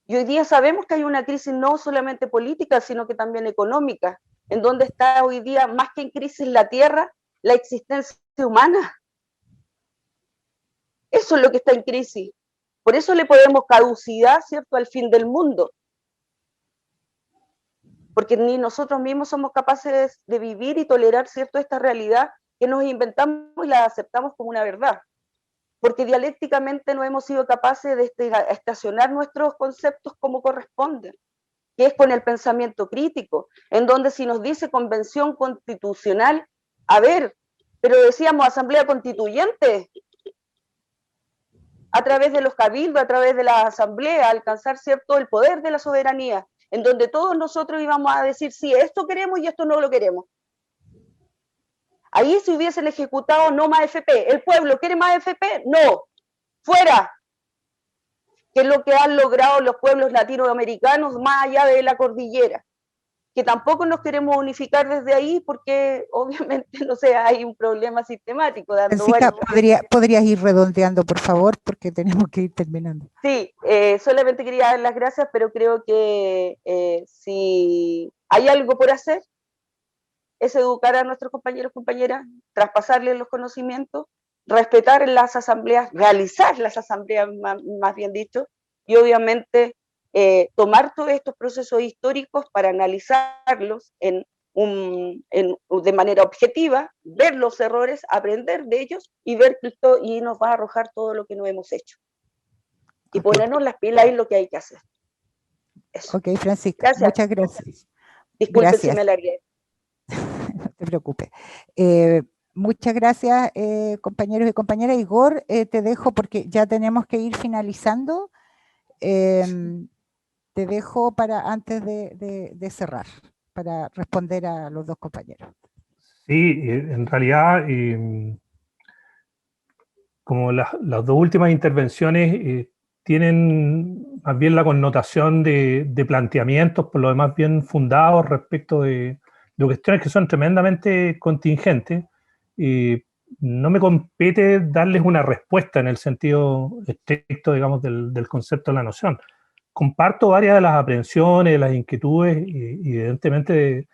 Y hoy día sabemos que hay una crisis no solamente política, sino que también económica, en donde está hoy día, más que en crisis la tierra, la existencia humana. Eso es lo que está en crisis. Por eso le ponemos caducidad, ¿cierto?, al fin del mundo. Porque ni nosotros mismos somos capaces de vivir y tolerar, ¿cierto?, esta realidad que nos inventamos y las aceptamos como una verdad, porque dialécticamente no hemos sido capaces de estacionar nuestros conceptos como corresponde, que es con el pensamiento crítico, en donde si nos dice convención constitucional, a ver, pero decíamos asamblea constituyente, a través de los cabildos, a través de la asamblea, alcanzar cierto el poder de la soberanía, en donde todos nosotros íbamos a decir, sí, esto queremos y esto no lo queremos. Ahí se hubiesen ejecutado no más FP. ¿El pueblo quiere más FP? No. Fuera. Que es lo que han logrado los pueblos latinoamericanos más allá de la cordillera. Que tampoco nos queremos unificar desde ahí porque obviamente, no sé, hay un problema sistemático. Francisca, ¿podrías ir redondeando, por favor? Porque tenemos que ir terminando. Sí, solamente quería dar las gracias, pero creo que si hay algo por hacer, es educar a nuestros compañeros y compañeras, traspasarles los conocimientos, respetar las asambleas, realizar las asambleas, más bien dicho, y obviamente tomar todos estos procesos históricos para analizarlos de manera objetiva, ver los errores, aprender de ellos y ver que esto y nos va a arrojar todo lo que no hemos hecho. Y ponernos las pilas en lo que hay que hacer. Eso. Ok, Francisca, gracias. Muchas gracias. Disculpe si me alargué. No te preocupes. Muchas gracias, compañeros y compañeras. Igor, te dejo porque ya tenemos que ir finalizando. Te dejo para antes de cerrar, para responder a los dos compañeros. Sí, en realidad, como las dos últimas intervenciones tienen más bien la connotación de planteamientos, por lo demás bien fundados respecto de cuestiones que son tremendamente contingentes, no me compete darles una respuesta en el sentido estricto, digamos, del concepto de la noción. Comparto varias de las aprehensiones, de las inquietudes, y evidentemente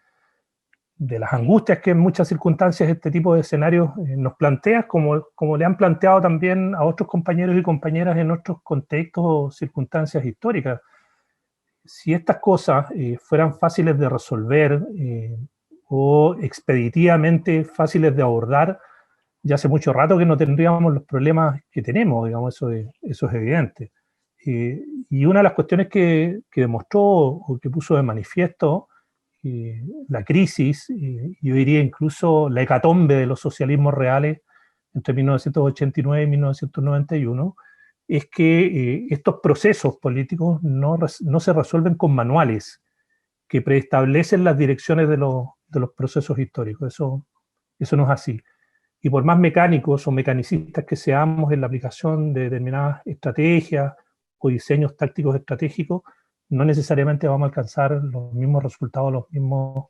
de las angustias que en muchas circunstancias este tipo de escenarios nos plantea, como le han planteado también a otros compañeros y compañeras en otros contextos o circunstancias históricas. Si estas cosas fueran fáciles de resolver o expeditivamente fáciles de abordar, ya hace mucho rato que no tendríamos los problemas que tenemos, digamos, eso es evidente. Y una de las cuestiones que demostró o que puso de manifiesto la crisis, yo diría incluso la hecatombe de los socialismos reales entre 1989 y 1991, es que estos procesos políticos no se resuelven con manuales que preestablecen las direcciones de los procesos históricos. Eso no es así. Y por más mecánicos o mecanicistas que seamos en la aplicación de determinadas estrategias o diseños tácticos estratégicos, no necesariamente vamos a alcanzar los mismos resultados, los mismos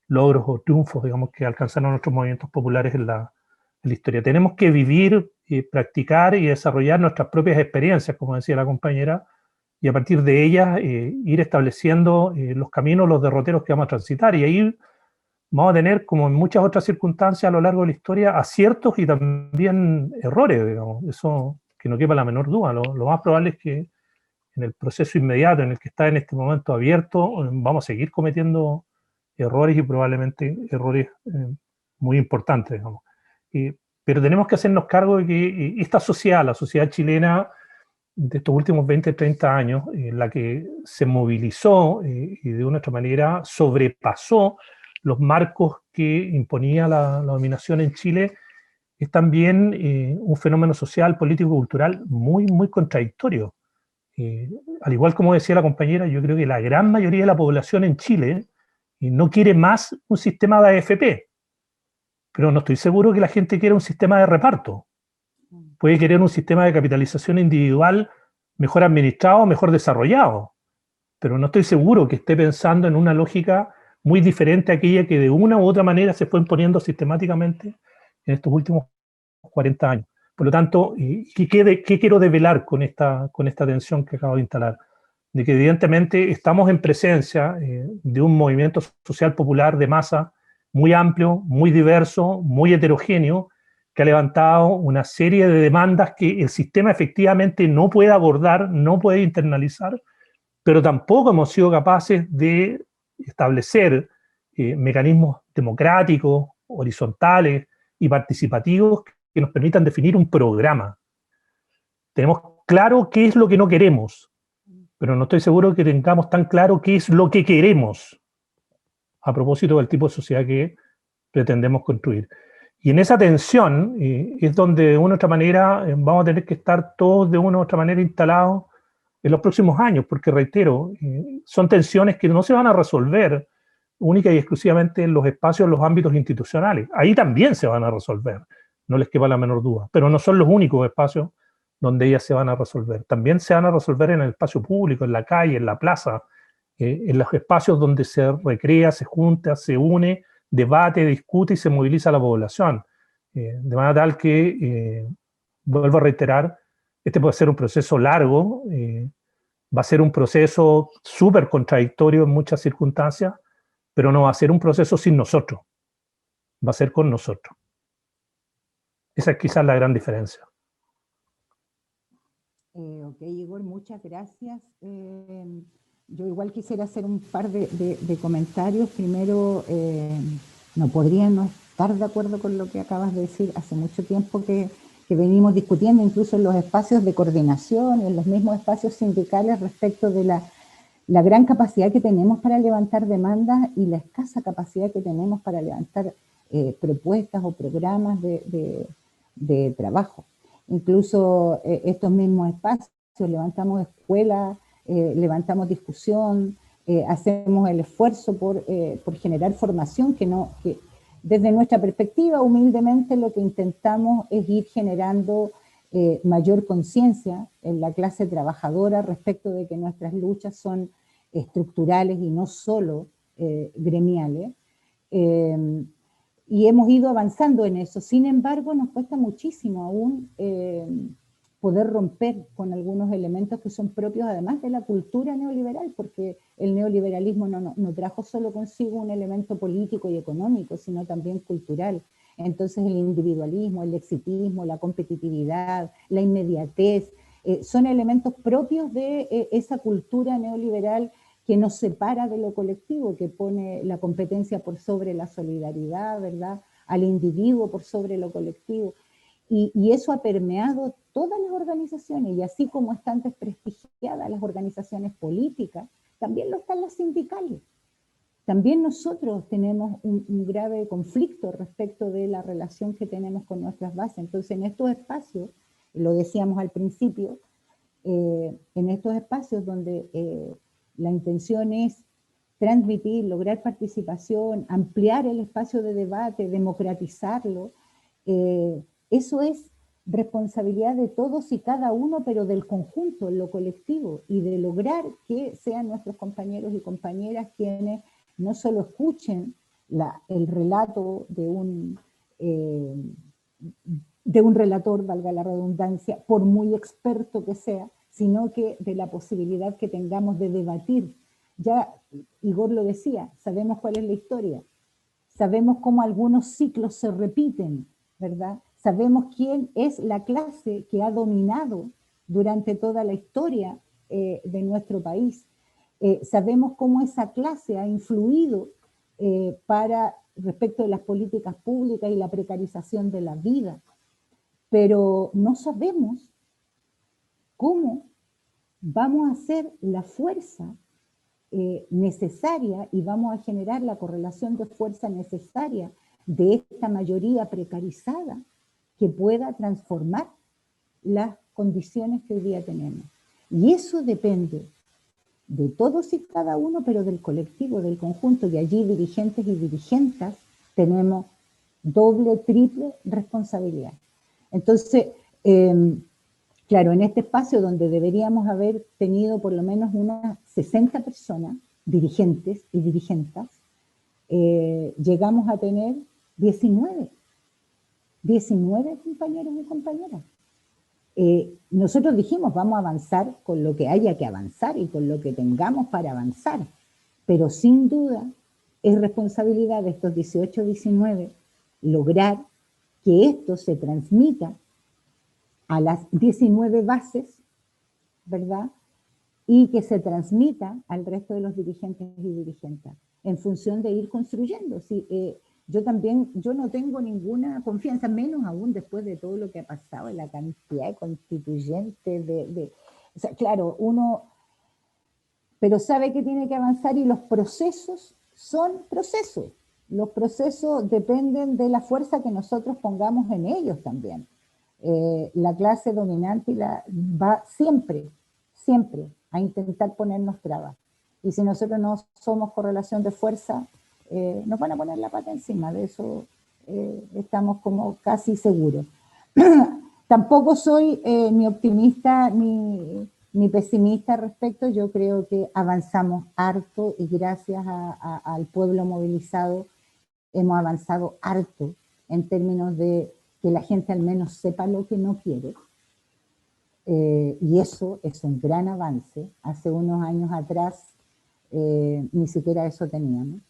logros o triunfos, digamos, que alcanzaron nuestros movimientos populares en la historia. Tenemos que vivir, practicar y desarrollar nuestras propias experiencias, como decía la compañera, y a partir de ellas ir estableciendo los caminos, los derroteros que vamos a transitar. Y ahí vamos a tener, como en muchas otras circunstancias a lo largo de la historia, aciertos y también errores, digamos. Eso que no quepa la menor duda. Lo más probable es que en el proceso inmediato en el que está en este momento abierto, vamos a seguir cometiendo errores y probablemente errores muy importantes, digamos. Pero tenemos que hacernos cargo de que esta sociedad, la sociedad chilena de estos últimos 20, 30 años, la que se movilizó y de una otra manera sobrepasó los marcos que imponía la dominación en Chile, es también un fenómeno social, político y cultural muy, muy contradictorio. Al igual como decía la compañera, yo creo que la gran mayoría de la población en Chile no quiere más un sistema de AFP, pero no estoy seguro que la gente quiera un sistema de reparto. Puede querer un sistema de capitalización individual mejor administrado, mejor desarrollado, pero no estoy seguro que esté pensando en una lógica muy diferente a aquella que de una u otra manera se fue imponiendo sistemáticamente en estos últimos 40 años. Por lo tanto, ¿qué quiero develar con esta tensión que acabo de instalar? De que evidentemente estamos en presencia de un movimiento social popular de masa muy amplio, muy diverso, muy heterogéneo, que ha levantado una serie de demandas que el sistema efectivamente no puede abordar, no puede internalizar, pero tampoco hemos sido capaces de establecer mecanismos democráticos, horizontales, y participativos que nos permitan definir un programa. Tenemos claro qué es lo que no queremos, pero no estoy seguro que tengamos tan claro qué es lo que queremos a propósito del tipo de sociedad que pretendemos construir. Y en esa tensión es donde de una u otra manera vamos a tener que estar todos de una u otra manera instalados en los próximos años, porque reitero, son tensiones que no se van a resolver única y exclusivamente en los espacios, en los ámbitos institucionales. Ahí también se van a resolver, no les quepa la menor duda, pero no son los únicos espacios donde ellas se van a resolver. También se van a resolver en el espacio público, en la calle, en la plaza, en los espacios donde se recrea, se junta, se une, debate, discute y se moviliza a la población. De manera tal que, vuelvo a reiterar, este puede ser un proceso largo, va a ser un proceso súper contradictorio en muchas circunstancias, pero no va a ser un proceso sin nosotros, va a ser con nosotros. Esa es quizás la gran diferencia. Ok, Igor, muchas gracias. Yo igual quisiera hacer un par de comentarios. Primero, no podría no estar de acuerdo con lo que acabas de decir. Hace mucho tiempo que venimos discutiendo, incluso en los espacios de coordinación y en los mismos espacios sindicales, respecto de la gran capacidad que tenemos para levantar demandas y la escasa capacidad que tenemos para levantar propuestas o programas de trabajo. Incluso estos mismos espacios, levantamos escuelas, levantamos discusión, hacemos el esfuerzo por generar formación que desde nuestra perspectiva, humildemente, lo que intentamos es ir generando mayor conciencia en la clase trabajadora respecto de que nuestras luchas son estructurales y no solo gremiales. Y hemos ido avanzando en eso. Sin embargo, nos cuesta muchísimo aún poder romper con algunos elementos que son propios además de la cultura neoliberal, porque el neoliberalismo no trajo solo consigo un elemento político y económico, sino también cultural. Entonces el individualismo, el exitismo, la competitividad, la inmediatez, son elementos propios de esa cultura neoliberal que nos separa de lo colectivo, que pone la competencia por sobre la solidaridad, ¿verdad? Al individuo por sobre lo colectivo. Y eso ha permeado todas las organizaciones, y así como están desprestigiadas las organizaciones políticas, también lo están las sindicales. También nosotros tenemos un grave conflicto respecto de la relación que tenemos con nuestras bases. Entonces, en estos espacios, lo decíamos al principio, en estos espacios donde la intención es transmitir, lograr participación, ampliar el espacio de debate, democratizarlo, eso es responsabilidad de todos y cada uno, pero del conjunto, lo colectivo, y de lograr que sean nuestros compañeros y compañeras quienes no solo escuchen el relato de un relator, valga la redundancia, por muy experto que sea, sino que de la posibilidad que tengamos de debatir. Ya Igor lo decía, sabemos cuál es la historia, sabemos cómo algunos ciclos se repiten, ¿verdad? Sabemos quién es la clase que ha dominado durante toda la historia de nuestro país. Sabemos cómo esa clase ha influido respecto de las políticas públicas y la precarización de la vida, pero no sabemos cómo vamos a hacer la fuerza necesaria y vamos a generar la correlación de fuerza necesaria de esta mayoría precarizada que pueda transformar las condiciones que hoy día tenemos. Y eso depende de todos y cada uno, pero del colectivo, del conjunto, y allí dirigentes y dirigentas tenemos doble, triple responsabilidad. Entonces, claro, en este espacio donde deberíamos haber tenido por lo menos unas 60 personas, dirigentes y dirigentas, llegamos a tener 19 compañeros y compañeras. Nosotros dijimos, vamos a avanzar con lo que haya que avanzar y con lo que tengamos para avanzar, pero sin duda es responsabilidad de estos 18, 19 lograr que esto se transmita a las 19 bases, ¿verdad? Y que se transmita al resto de los dirigentes y dirigentes, en función de ir construyendo. yo no tengo ninguna confianza, menos aún después de todo lo que ha pasado, la cantidad de constituyentes, o sea, claro, uno, pero sabe que tiene que avanzar y los procesos son procesos. Los procesos dependen de la fuerza que nosotros pongamos en ellos también. La clase dominante va siempre, siempre a intentar ponernos trabas. Y si nosotros no somos correlación de fuerza, nos van a poner la pata encima, de eso estamos como casi seguros. Tampoco soy ni optimista ni pesimista al respecto, yo creo que avanzamos harto y gracias al pueblo movilizado hemos avanzado harto en términos de que la gente al menos sepa lo que no quiere. Y eso es un gran avance. Hace unos años atrás ni siquiera eso teníamos.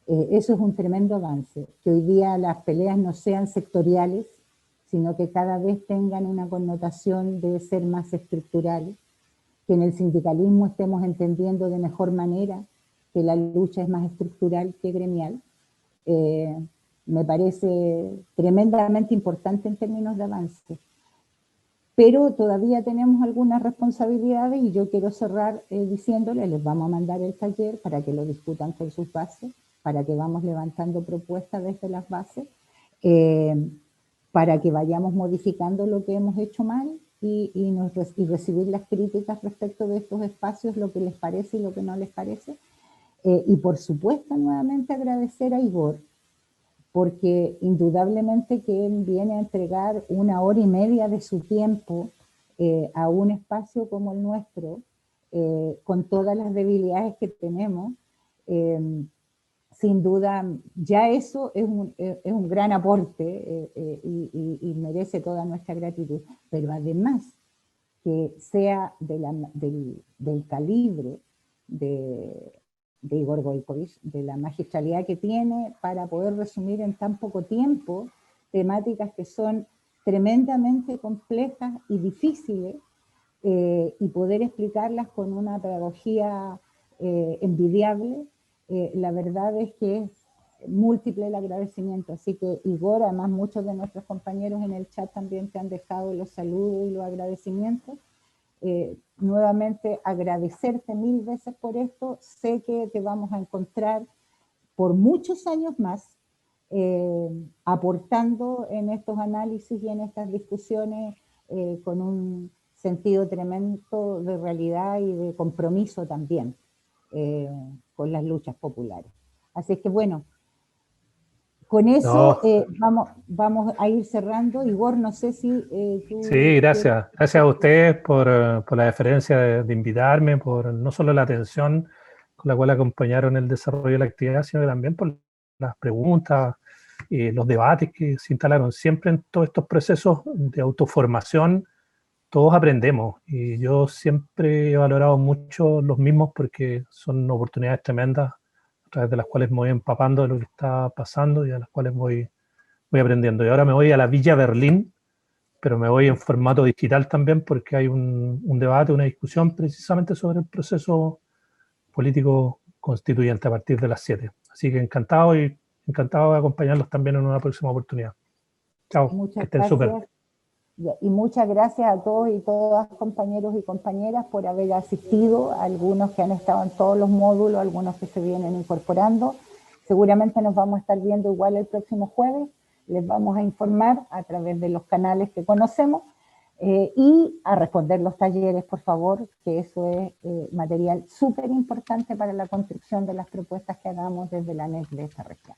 Eso es un tremendo avance, que hoy día las peleas no sean sectoriales, sino que cada vez tengan una connotación de ser más estructurales, que en el sindicalismo estemos entendiendo de mejor manera que la lucha es más estructural que gremial. Me parece tremendamente importante en términos de avance. Pero todavía tenemos algunas responsabilidades y yo quiero cerrar diciéndoles, les vamos a mandar el taller para que lo discutan con sus bases, para que vamos levantando propuestas desde las bases, para que vayamos modificando lo que hemos hecho mal y recibir las críticas respecto de estos espacios, lo que les parece y lo que no les parece. Y por supuesto, nuevamente agradecer a Igor, porque indudablemente que él viene a entregar 1 hora y media de su tiempo a un espacio como el nuestro, con todas las debilidades que tenemos. Sin duda, ya eso es un gran aporte y merece toda nuestra gratitud. Pero además, que sea del calibre de Igor Gojkovic, de la magistralidad que tiene para poder resumir en tan poco tiempo temáticas que son tremendamente complejas y difíciles y poder explicarlas con una pedagogía envidiable. La verdad es que es múltiple el agradecimiento, así que Igor, además muchos de nuestros compañeros en el chat también te han dejado los saludos y los agradecimientos. Nuevamente agradecerte 1000 veces por esto, sé que te vamos a encontrar por muchos años más aportando en estos análisis y en estas discusiones con un sentido tremendo de realidad y de compromiso también con las luchas populares. Así que bueno, con eso vamos a ir cerrando. Igor, no sé si tú... Sí, gracias. Gracias a ustedes por la deferencia de invitarme, por no solo la atención con la cual acompañaron el desarrollo de la actividad, sino que también por las preguntas y los debates que se instalaron. Siempre en todos estos procesos de autoformación, todos aprendemos. Y yo siempre he valorado mucho los mismos porque son oportunidades tremendas a través de las cuales me voy empapando de lo que está pasando y a las cuales voy aprendiendo. Y ahora me voy a la Villa Berlín, pero me voy en formato digital también porque hay un debate, una discusión precisamente sobre el proceso político constituyente a partir de las 7. Así que encantado de acompañarlos también en una próxima oportunidad. Chao, que estén súper. Y muchas gracias a todos y todas, compañeros y compañeras, por haber asistido, a algunos que han estado en todos los módulos, algunos que se vienen incorporando. Seguramente nos vamos a estar viendo igual el próximo jueves. Les vamos a informar a través de los canales que conocemos y a responder los talleres, por favor, que eso es material súper importante para la construcción de las propuestas que hagamos desde la ANEC de esta región.